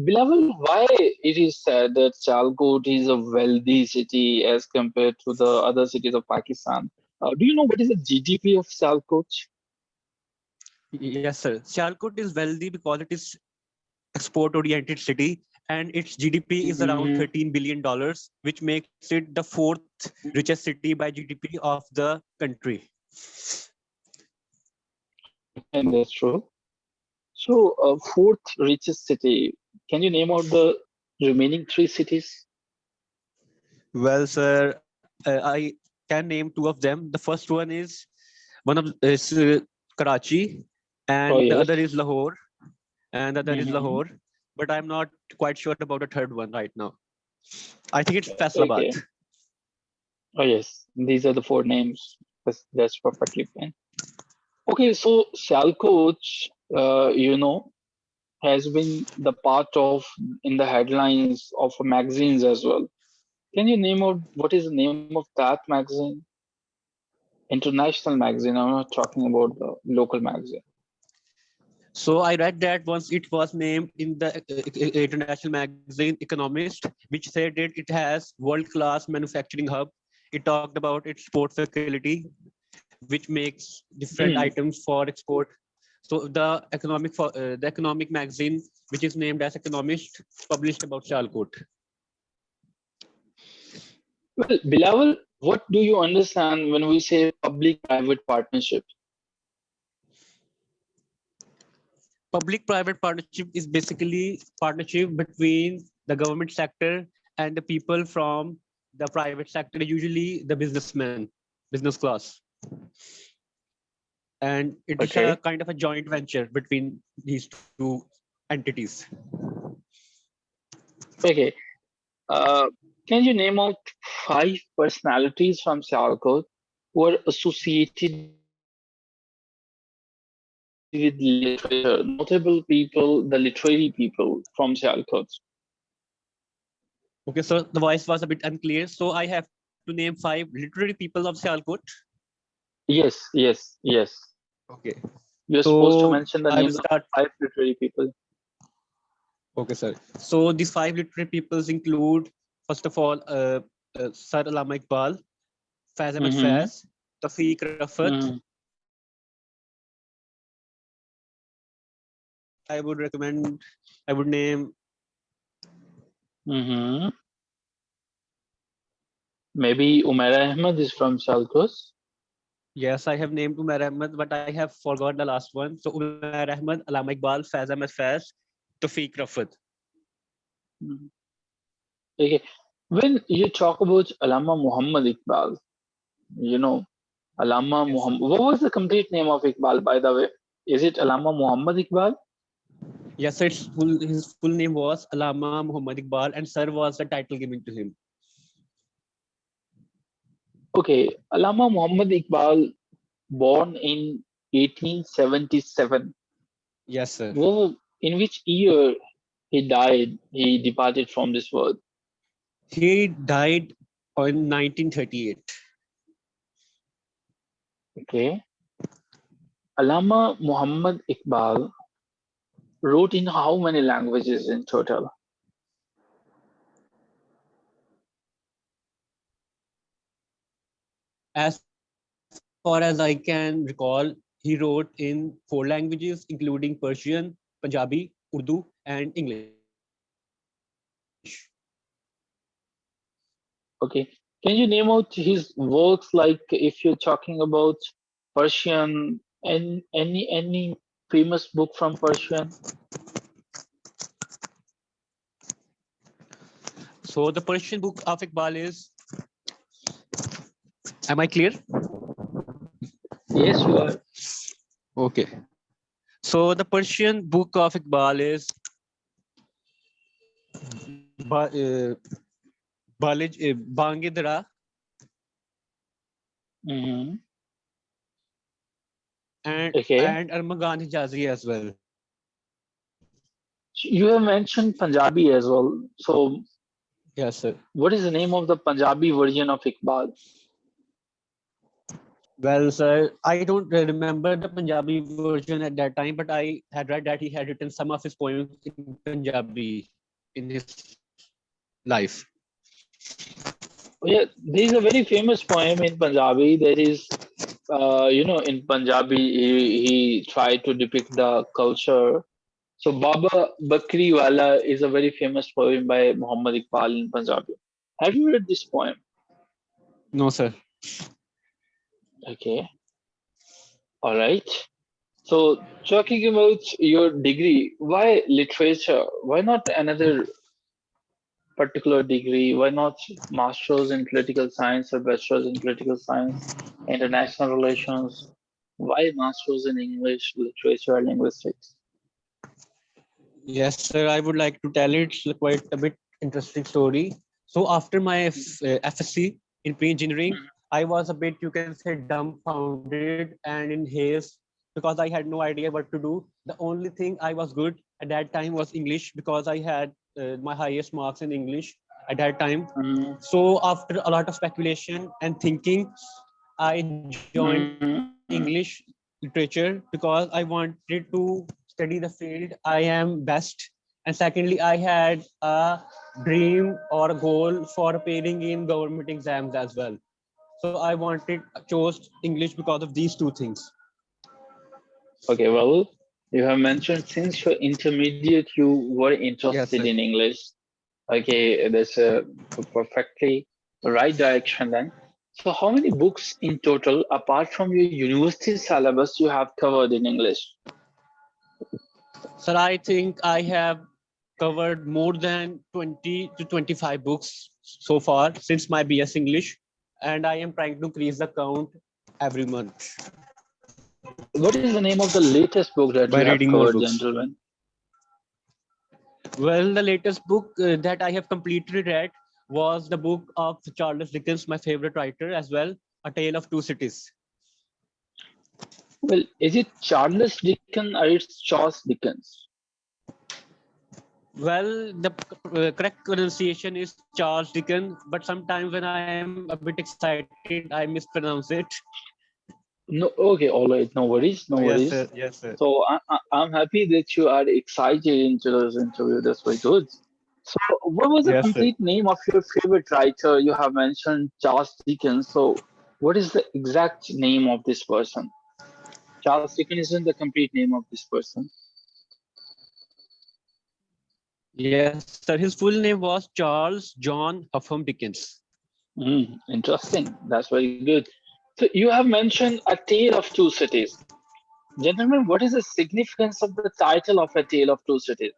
Bilawal, why it is said that Sialkot is a wealthy city as compared to the other cities of Pakistan? Do you know what is the GDP of Sialkot?
Yes, sir. Sialkot is wealthy because it is export-oriented city, and its GDP is around
Mhm.
$13 billion, which makes it the fourth richest city by GDP of the country.
And that's true. So, fourth richest city. Can you name out the remaining three cities?
Well, sir, I can name two of them. The first one is Karachi,
Oh
and the
yes.
other is Lahore, and the other is
Mhm.
Lahore. But I'm not quite sure about the third one right now. I think it's Faisalabad.
Okay. Oh yes. These are the four names. That's perfectly fine. Okay, so Sialkot, has been the part of in the headlines of magazines as well. Can you name out what is the name of that magazine? International magazine. I'm not talking about the local magazine.
So I read that once it was named in the international magazine Economist, which said it has world-class manufacturing hub. It talked about its port facility, which makes different
Hmm.
items for export. So the economic magazine, which is named as Economist, published about Sialkot.
Well, Bilawal, what do you understand when we say public-private partnership?
Public-private partnership is basically partnership between the government sector and the people from the private sector, usually the business class. And it is a
Okay.
kind of a joint venture between these two entities.
Okay. Uh, can you name out five personalities from Sialkot who are associated with literature? Notable people, the literary people from Sialkot.
Okay, so the voice was a bit unclear. So I have to name 5 literary people of Sialkot.
Yes, yes, yes.
Okay.
You're supposed to
So
mention the
I will
names of
start.
five literary people.
Okay, sir. So these 5 literary peoples include, first of all, Sir Allama Iqbal, Faiz Ahmed
Mm-hmm.
Faiz, Tafiq Rafat.
Mm-hmm.
I would recommend, I would name,
Mm-hmm. Maybe Umair Ahmed is from Sialkot.
yes, I have named Umair Ahmed, but I have forgot the last one. So Umair Ahmed, Allama Iqbal, Faiz Ahmed Faiz, Tafiq Rafat.
Mhm. Okay. When you talk about Allama Muhammad Iqbal, you know, Allama
Yes, sir.
Muhammad. What was the complete name of Iqbal, by the way? Is it Allama Muhammad Iqbal?
Yes, sir. His full name was Allama Muhammad Iqbal, and sir was the title given to him.
Okay. Allama Muhammad Iqbal, born in 1877.
Yes, sir.
In which year he died? He departed from this world.
He died in 1938.
Okay. Allama Muhammad Iqbal wrote in how many languages in total?
As far as I can recall, he wrote in 4 languages, including Persian, Punjabi, Urdu, and English.
Okay. Can you name out his works, like if you're talking about Persian and any famous book from Persian?
So the Persian book of Iqbal is, am I clear?
Yes, you are.
Okay. So the Persian book of Iqbal is Bangidra
Hmm. Okay.
and Armagan Hijazi as well.
You have mentioned Punjabi as well. So,
Yes, sir.
what is the name of the Punjabi version of Iqbal?
Well, sir, I don't remember the Punjabi version at that time, but I had read that he had written some of his poems in Punjabi in his life.
Oh, yeah, there is a very famous poem in Punjabi that is, in Punjabi, he tried to depict the culture. So, Baba Bakri Wala is a very famous poem by Muhammad Iqbal in Punjabi. Have you read this poem?
No, sir.
Okay, all right. So, talking about your degree, why literature? Why not another particular degree? Why not master's in political science or bachelor's in political science, international relations? Why master's in English, literature, and linguistics?
Yes, sir. I would like to tell it. It's quite a bit interesting story. So after my FSC in pre-engineering, I was a bit, you can say, dumbfounded and in haste because I had no idea what to do. The only thing I was good at that time was English because I had my highest marks in English at that time.
Mm-hmm.
So after a lot of speculation and thinking, I joined English literature because I wanted to study the field I am best. And secondly, I had a dream or a goal for appearing in government exams as well. So I chose English because of these two things.
Okay, well, you have mentioned since your intermediate you were
Yes,
interested
sir.
in English. Okay, that's a perfectly right direction then. So, how many books in total, apart from your university syllabus, you have covered in English?
Sir, I think I have covered more than 20 to 25 books so far since my BS English, and I am trying to increase the count every month
What is the name of the latest book that
by
you have
reading more
covered,
books.
gentlemen?
Well, the latest book that I have completely read was the book of Charles Dickens, my favorite writer as well, A Tale of Two Cities.
Well, is it Charles Dickens or it's Charles Dickens?
Well, the correct pronunciation is Charles Dickens, but sometimes when I am a bit excited, I mispronounce it.
No, okay, all right, no worries, no
Yes, sir.
worries.
Yes, sir.
So I'm happy that you are excited into this interview. That's very good. So, what was the
Yes, sir.
complete name of your favorite writer? You have mentioned Charles Dickens. So, what is the exact name of this person? Charles Dickens isn't the complete name of this person.
Yes, sir. His full name was Charles John Huffam Dickens.
Interesting. That's very good. So, you have mentioned A Tale of Two Cities. Gentlemen, what is the significance of the title of A Tale of Two Cities?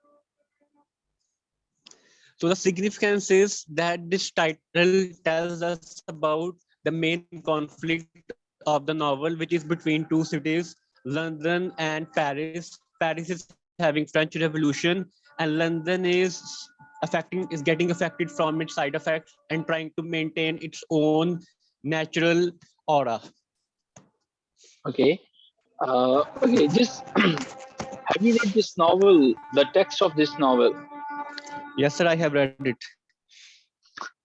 So the significance is that this title tells us about the main conflict of the novel, which is between two cities, London and Paris. Paris is having French Revolution, and London is getting affected from its side effects and trying to maintain its own natural aura.
Okay. Okay, just have you read this novel, the text of this novel?
Yes, sir, I have read it.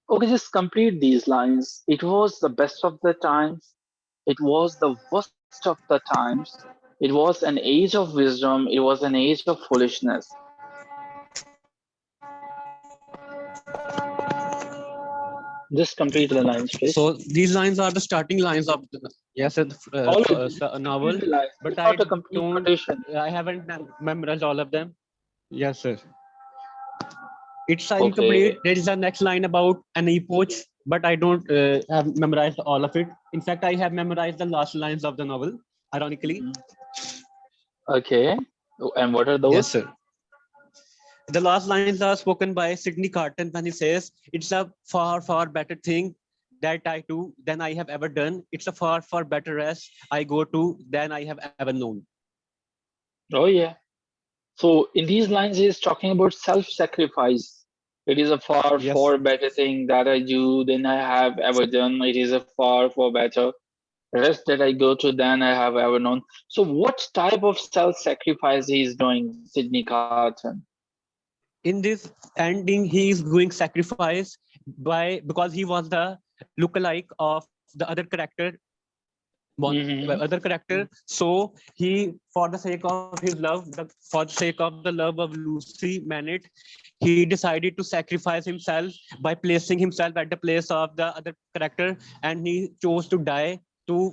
Okay, just complete these lines. It was the best of the times. It was the worst of the times. It was an age of wisdom. It was an age of foolishness. Just complete the lines, please.
So these lines are the starting lines of the, yes, sir,
All right,
novel,
complete the lines.
but
It's
I
not a complete
don't,
quotation.
I haven't memorized all of them. Yes, sir. It's
Okay.
incomplete. There is a next line about an epoch, but I don't have memorized all of it. In fact, I have memorized the last lines of the novel, ironically.
Okay. And what are
Yes,
those?
sir. The last lines are spoken by Sidney Carton when he says, "It's a far, far better thing that I do than I have ever done. It's a far, far better rest I go to than I have ever known."
Oh, yeah. So in these lines, he's talking about self-sacrifice. It is a far,
Yes.
far better thing that I do than I have ever done. It is a far, far better rest that I go to than I have ever known. So what type of self-sacrifice he is doing, Sidney Carton?
In this ending, he is doing sacrifice because he was the lookalike of the other character
Mm-hmm.
so he, for the sake of his love, for the sake of the love of Lucy Manet, he decided to sacrifice himself by placing himself at the place of the other character, and he chose to die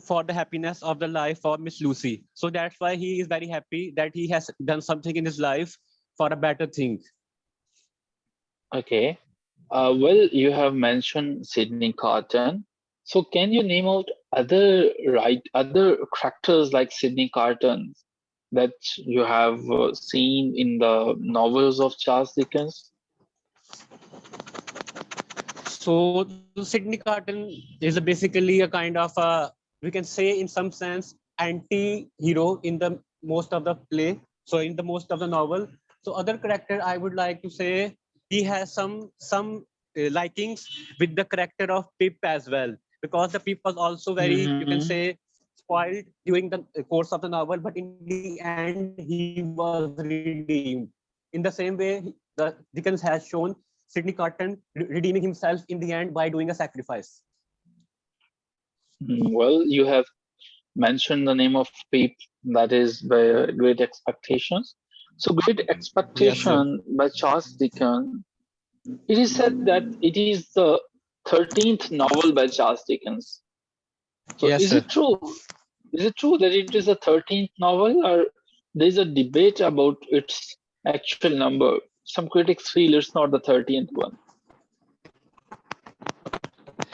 for the happiness of the life of Miss Lucy. So that's why he is very happy that he has done something in his life for a better thing.
Okay. Well, you have mentioned Sidney Carton. So can you name out other characters like Sidney Carton that you have seen in the novels of Charles Dickens?
So Sydney Carton is basically a kind of a, we can say in some sense, anti-hero in the most of the play. So in the most of the novel. So other character, I would like to say he has some likings with the character of Pip as well, because the Pip was also very, you can
Mm-hmm.
say, spoiled during the course of the novel, but in the end he was redeemed. In the same way, the Dickens has shown Sidney Carton redeeming himself in the end by doing a sacrifice.
Well, you have mentioned the name of Peep, that is by Great Expectations. So, Great
Yes, sir.
Expectation by Charles Dickens. It is said that it is the 13th novel by Charles Dickens. So,
Yes,
is
sir.
it true? Is it true that it is the 13th novel, or there is a debate about its actual number? Some critics feel it's not the 13th one.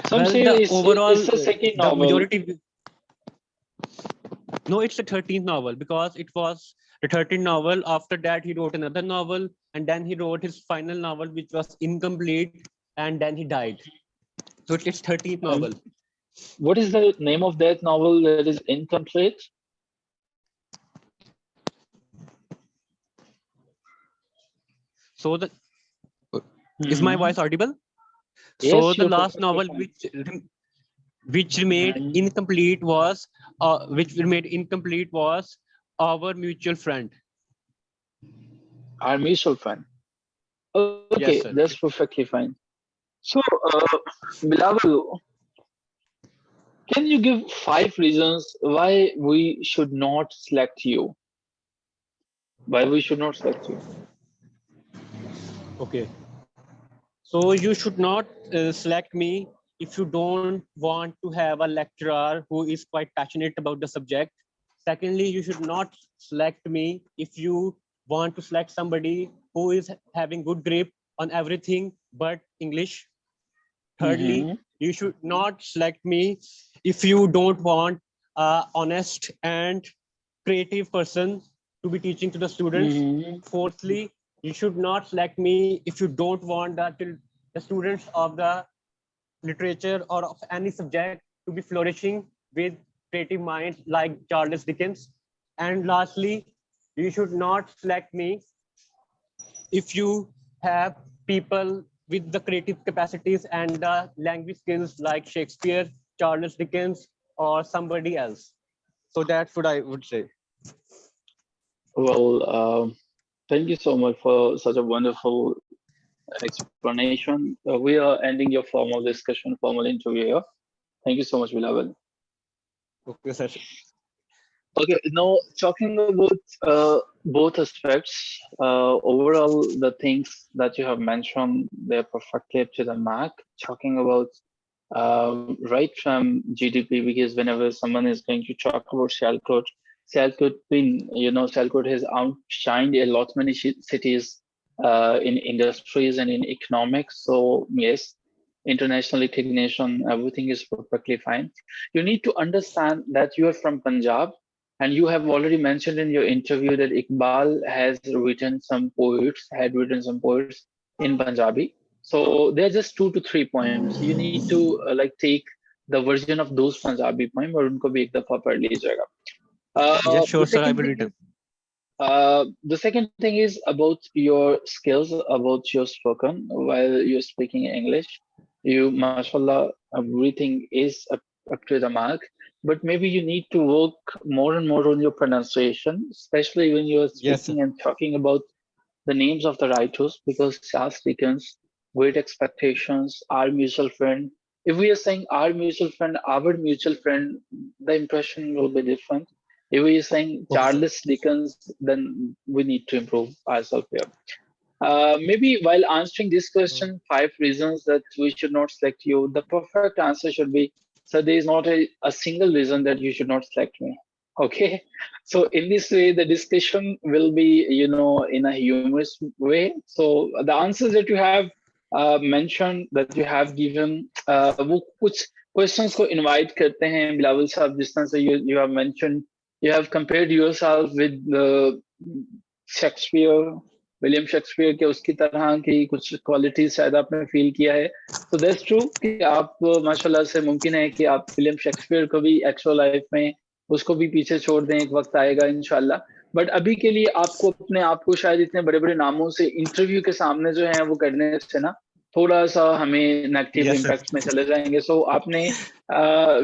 Some
Well,
say
the
it's
overall,
the second
the
novel.
majority, no, it's the 13th novel because it was the 13th novel. After that, he wrote another novel, and then he wrote his final novel, which was incomplete, and then he died. So it's 13th
And
novel.
what is the name of that novel that is incomplete?
So the is my
Hmm.
voice audible? So
Yes,
the
you're
last
perfectly
novel
fine.
which remained
Mhm.
incomplete was Our Mutual Friend.
Our mutual friend. Okay,
Yes,
that's
sir.
perfectly fine. So, Bilal, can you give 5 reasons why we should not select you? Why we should not select you?
Okay. So you should not select me if you don't want to have a lecturer who is quite passionate about the subject. Secondly, you should not select me if you want to select somebody who is having good grip on everything but English. Thirdly,
Mm-hmm.
you should not select me if you don't want a honest and creative person to be teaching to the students.
Mm-hmm.
Fourthly, you should not select me if you don't want the students of the literature or of any subject to be flourishing with creative minds like Charles Dickens. And lastly, you should not select me if you have people with the creative capacities and the language skills like Shakespeare, Charles Dickens, or somebody else. So that's what I would say.
Well, thank you so much for such a wonderful explanation. We are ending your formal discussion, formal interview here. Thank you so much, Bilal.
Okay, sir.
Okay, now talking about both aspects, overall, the things that you have mentioned, they're perfectly up to the mark. Talking about right from GDP, because whenever someone is going to talk about Sialkot, Sialkot been, Sialkot has outshined a lot many cities in industries and in economics. So yes, international recognition, everything is perfectly fine. You need to understand that you are from Punjab, and you have already mentioned in your interview that Iqbal had written some poets in Punjabi. So they're just 2 to 3 poems. You need to like take the version of those Punjabi poem और उनको भी एक दफा पढ़ लीजिएगा.
Yes,
The
sure, sir. I
second
will
thing
read
is
them.
the second thing is about your skills, about your spoken while you're speaking English. You, mashallah, everything is up to the mark. But maybe you need to work more and more on your pronunciation, especially when you're
Yes, sir.
speaking and talking about the names of the writers, because Charles Dickens, Great Expectations, Our Mutual Friend. If we are saying our mutual friend, the impression will be different. If we are saying
Okay, sir.
Charles Dickens, then we need to improve ourselves here. Maybe while answering this question, 5 reasons that we should not select you, the perfect answer should be, so there is not a single reason that you should not select me. Okay. So in this way, the discussion will be, in a humorous way. So the answers that you have mentioned, that you have given, वो कुछ questions को invite करते हैं बिलावल साहब, जिस तरह से you have mentioned, you have compared yourself with Shakespeare, William Shakespeare के उसकी तरह की कुछ क्वालिटीज शायद आपने फील किया है. तो दैट्स ट्रू कि आप माशाल्लाह से मुमकिन है कि आप विलियम शेक्सपियर को भी एक्चुअल लाइफ में उसको भी पीछे छोड़ दें, एक वक्त आएगा इंशाल्लाह. बट अभी के लिए आपको अपने आप को शायद इतने बड़े बड़े नामों से इंटरव्यू के सामने जो है वो करने से ना थोड़ा सा हमें नेगेटिव
Yes, sir.
इम्पैक्ट में चले जाएंगे. सो आपने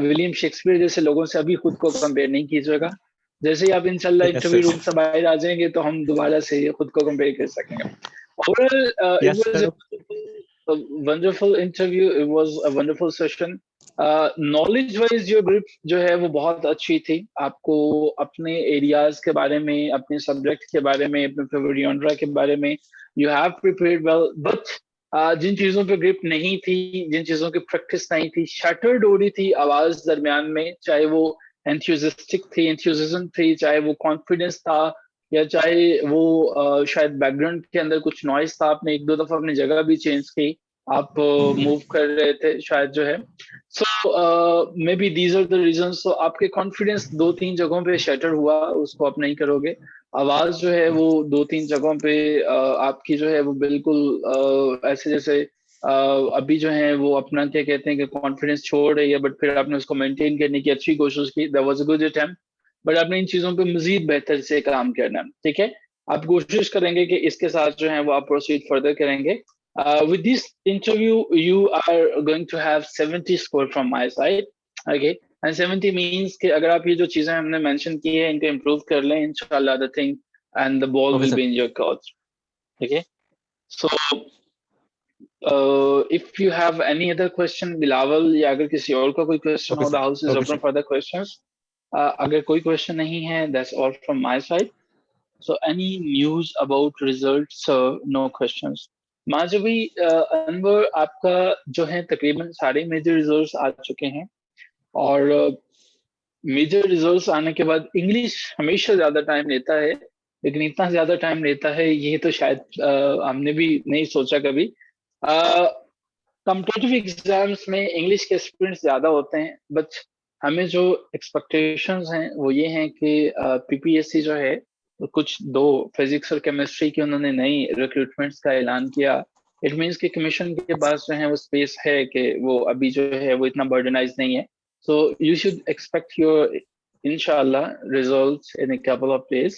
विलियम शेक्सपियर जैसे लोगों से अभी खुद को कंपेयर नहीं कीजिएगा. जैसे ही आप इंशाल्लाह
Yes, sir.
इंटरव्यू रूम से बाहर आ जाएंगे तो हम दोबारा से खुद को कंपेयर कर सकेंगे. Overall, it
Yes,
was
sir.
a wonderful interview. It was a wonderful session. Knowledge wise your group जो है वो बहुत अच्छी थी. आपको अपने एरियाज के बारे में, अपने सब्जेक्ट के बारे में, अपने फेवरेट जॉनरा के बारे में you have prepared well. But जिन चीजों पे ग्रिप नहीं थी, जिन चीजों की प्रैक्टिस नहीं थी, शटर्ड हो रही थी आवाज दरमियान में, चाहे वो एंथुसिज्म थी, चाहे वो कॉन्फिडेंस था, या चाहे वो शायद बैकग्राउंड के अंदर कुछ नॉइस था, आपने एक दो दफा अपनी जगह भी चेंज की, आप मूव कर रहे थे शायद जो है. So maybe these are the reason. So आपके कॉन्फिडेंस 2-3 जगहों पे शटर हुआ, उसको आप नहीं करोगे. आवाज जो है वो 2-3 जगहों पे आपकी जो है वो बिल्कुल ऐसे जैसे अभी जो है वो अपना क्या कहते हैं कि कॉन्फिडेंस छोड़ रही है, बट फिर आपने उसको मेंटेन करने की अच्छी कोशिश की. That was a good attempt. But आपने इन चीजों पे मजीद बेहतर से काम करना है. ठीक है, आप कोशिश करेंगे कि इसके साथ जो है वो आप प्रोसीड फर्दर करेंगे. With this interview, you are going to have 70 score from my side. Okay, and 70 means कि अगर आप ये जो चीजें हमने mention की है इनको improve कर लें, inshallah the thing and the ball
Okay,
will
sir.
be in your court. Okay, so if you have any other question, Bilawal या अगर किसी और का कोई question
Okay,
हो,
sir.
the house is
Okay,
open
sir.
for the questions. अगर कोई question नहीं है, that's all from my side. So any news about results? No questions. माजवी, Anwar, आपका जो है तकरीबन सारे मेजर रिजल्ट्स आ चुके हैं, और मेजर रिजल्ट्स आने के बाद इंग्लिश हमेशा ज्यादा टाइम लेता है, लेकिन इतना ज्यादा टाइम लेता है ये तो शायद हमने भी नहीं सोचा कभी. कॉम्पिटिटिव एग्जाम्स में इंग्लिश के स्टूडेंट्स ज्यादा होते हैं, बट हमें जो एक्सपेक्टेशंस हैं वो ये हैं कि पीपीएससी जो है कुछ 2 फिजिक्स और केमिस्ट्री की उन्होंने नई रिक्रूटमेंट्स का ऐलान किया. इट मीन्स कि कमीशन के पास जो है वो स्पेस है कि वो अभी जो है वो इतना बर्डनाइज नहीं है. So you should expect your इंशाल्लाह results in a couple of days,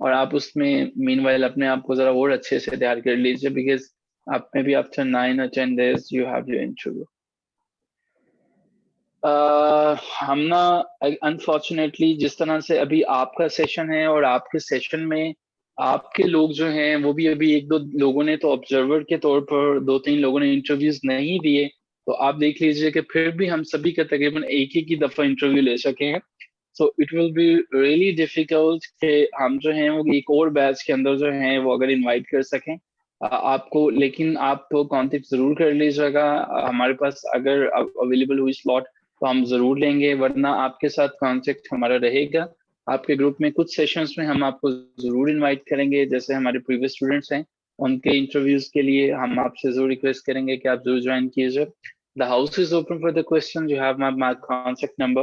और आप उसमें मीनवाइल अपने आप को जरा और अच्छे से तैयार कर लीजिए, बिकॉज आप maybe after 9 or 10 days you have your interview. हम ना अनफॉर्चुनेटली जिस तरह से अभी आपका सेशन है और आपके सेशन में आपके लोग जो हैं वो भी अभी 1-2 लोगों ने तो ऑब्जर्वर के तौर पर 2-3 लोगों ने इंटरव्यूज नहीं दिए, तो आप देख लीजिए कि फिर भी हम सभी का तकरीबन एक ही दफा इंटरव्यू ले सके हैं. So it will be really difficult कि हम जो हैं वो एक और बैच के अंदर जो हैं वो अगर इनवाइट कर सकें आपको, लेकिन आप तो कांटेक्ट जरूर कर लीजिएगा. हमारे पास अगर अवेलेबल हुई स्लॉट तो हम जरूर लेंगे, वरना आपके साथ कांटेक्ट हमारा रहेगा. आपके ग्रुप में कुछ सेशंस में हम आपको जरूर इनवाइट करेंगे, जैसे हमारे प्रीवियस स्टूडेंट्स हैं उनके इंटरव्यूज के लिए हम आपसे जरूर रिक्वेस्ट करेंगे कि आप जरूर ज्वाइन कीजिए। The house is open for the question, you have my contact number,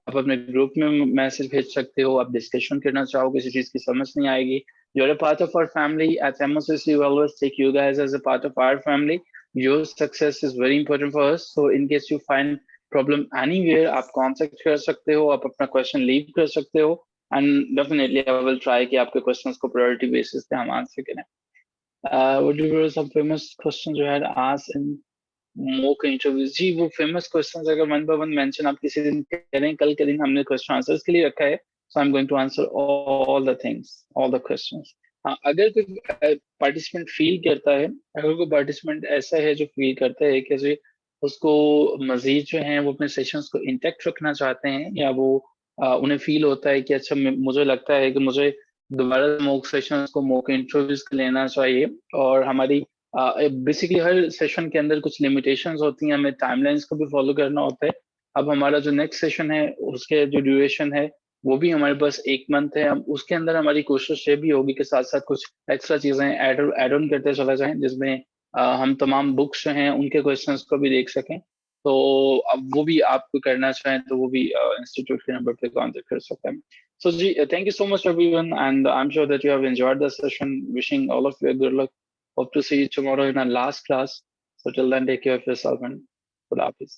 आप अपने ग्रुप में मैसेज भेज सकते हो, आप डिस्कशन करना चाहो, किसी चीज की समझ नहीं आएगी, you're a part of our family at MOCC. We always take you guys as a part of our family. Your success is very important for us, so in case you find problem anywhere, आप contact कर सकते हो, आप अपना question leave कर सकते हो, and definitely I will try कि आपके questions को priority basis पे हम answer करें. What were some famous questions you had asked in MOOC interviews? जी, वो फेमस क्वेश्चंस अगर वन बाय वन मेंशन आप किसी दिन करें, कल के दिन हमने क्वेश्चन आंसर्स के लिए रखा है, so I am going to answer all the things, all the questions. हाँ, अगर कोई पार्टिसिपेंट फील करता है, अगर कोई पार्टिसिपेंट ऐसा है जो फील करता है कि जो उसको मजीद जो है वो अपने सेशंस को इंटैक्ट रखना चाहते हैं, या वो उन्हें फील होता है कि अच्छा मुझे लगता है कि मुझे दोबारा मॉक सेशंस को मॉक इंटरव्यूज लेना चाहिए, और हमारी बेसिकली हर सेशन के अंदर कुछ लिमिटेशंस होती हैं, हमें टाइमलाइंस को भी फॉलो करना होता है. अब हमारा जो नेक्स्ट सेशन है उसके जो ड्यूरेशन है वो भी हमारे पास 1 मंथ है. अब उसके अंदर हमारी कोशिश ये भी होगी कि साथ साथ कुछ एक्स्ट्रा चीजें ऐड ऑन करते चला जाएं, जिसमें हम तमाम बुक्स जो हैं उनके क्वेश्चंस को भी देख सकें. तो अब वो भी आपको करना चाहें तो वो भी इंस्टीट्यूट के नंबर पे कॉन्टेक्ट कर सकते हैं. So, Ji, thank you so much, everyone, and I'm sure that you have enjoyed the session. Wishing all of you a good luck. Hope to see you tomorrow in our last class. So till then, take care of yourself and Khuda Hafiz.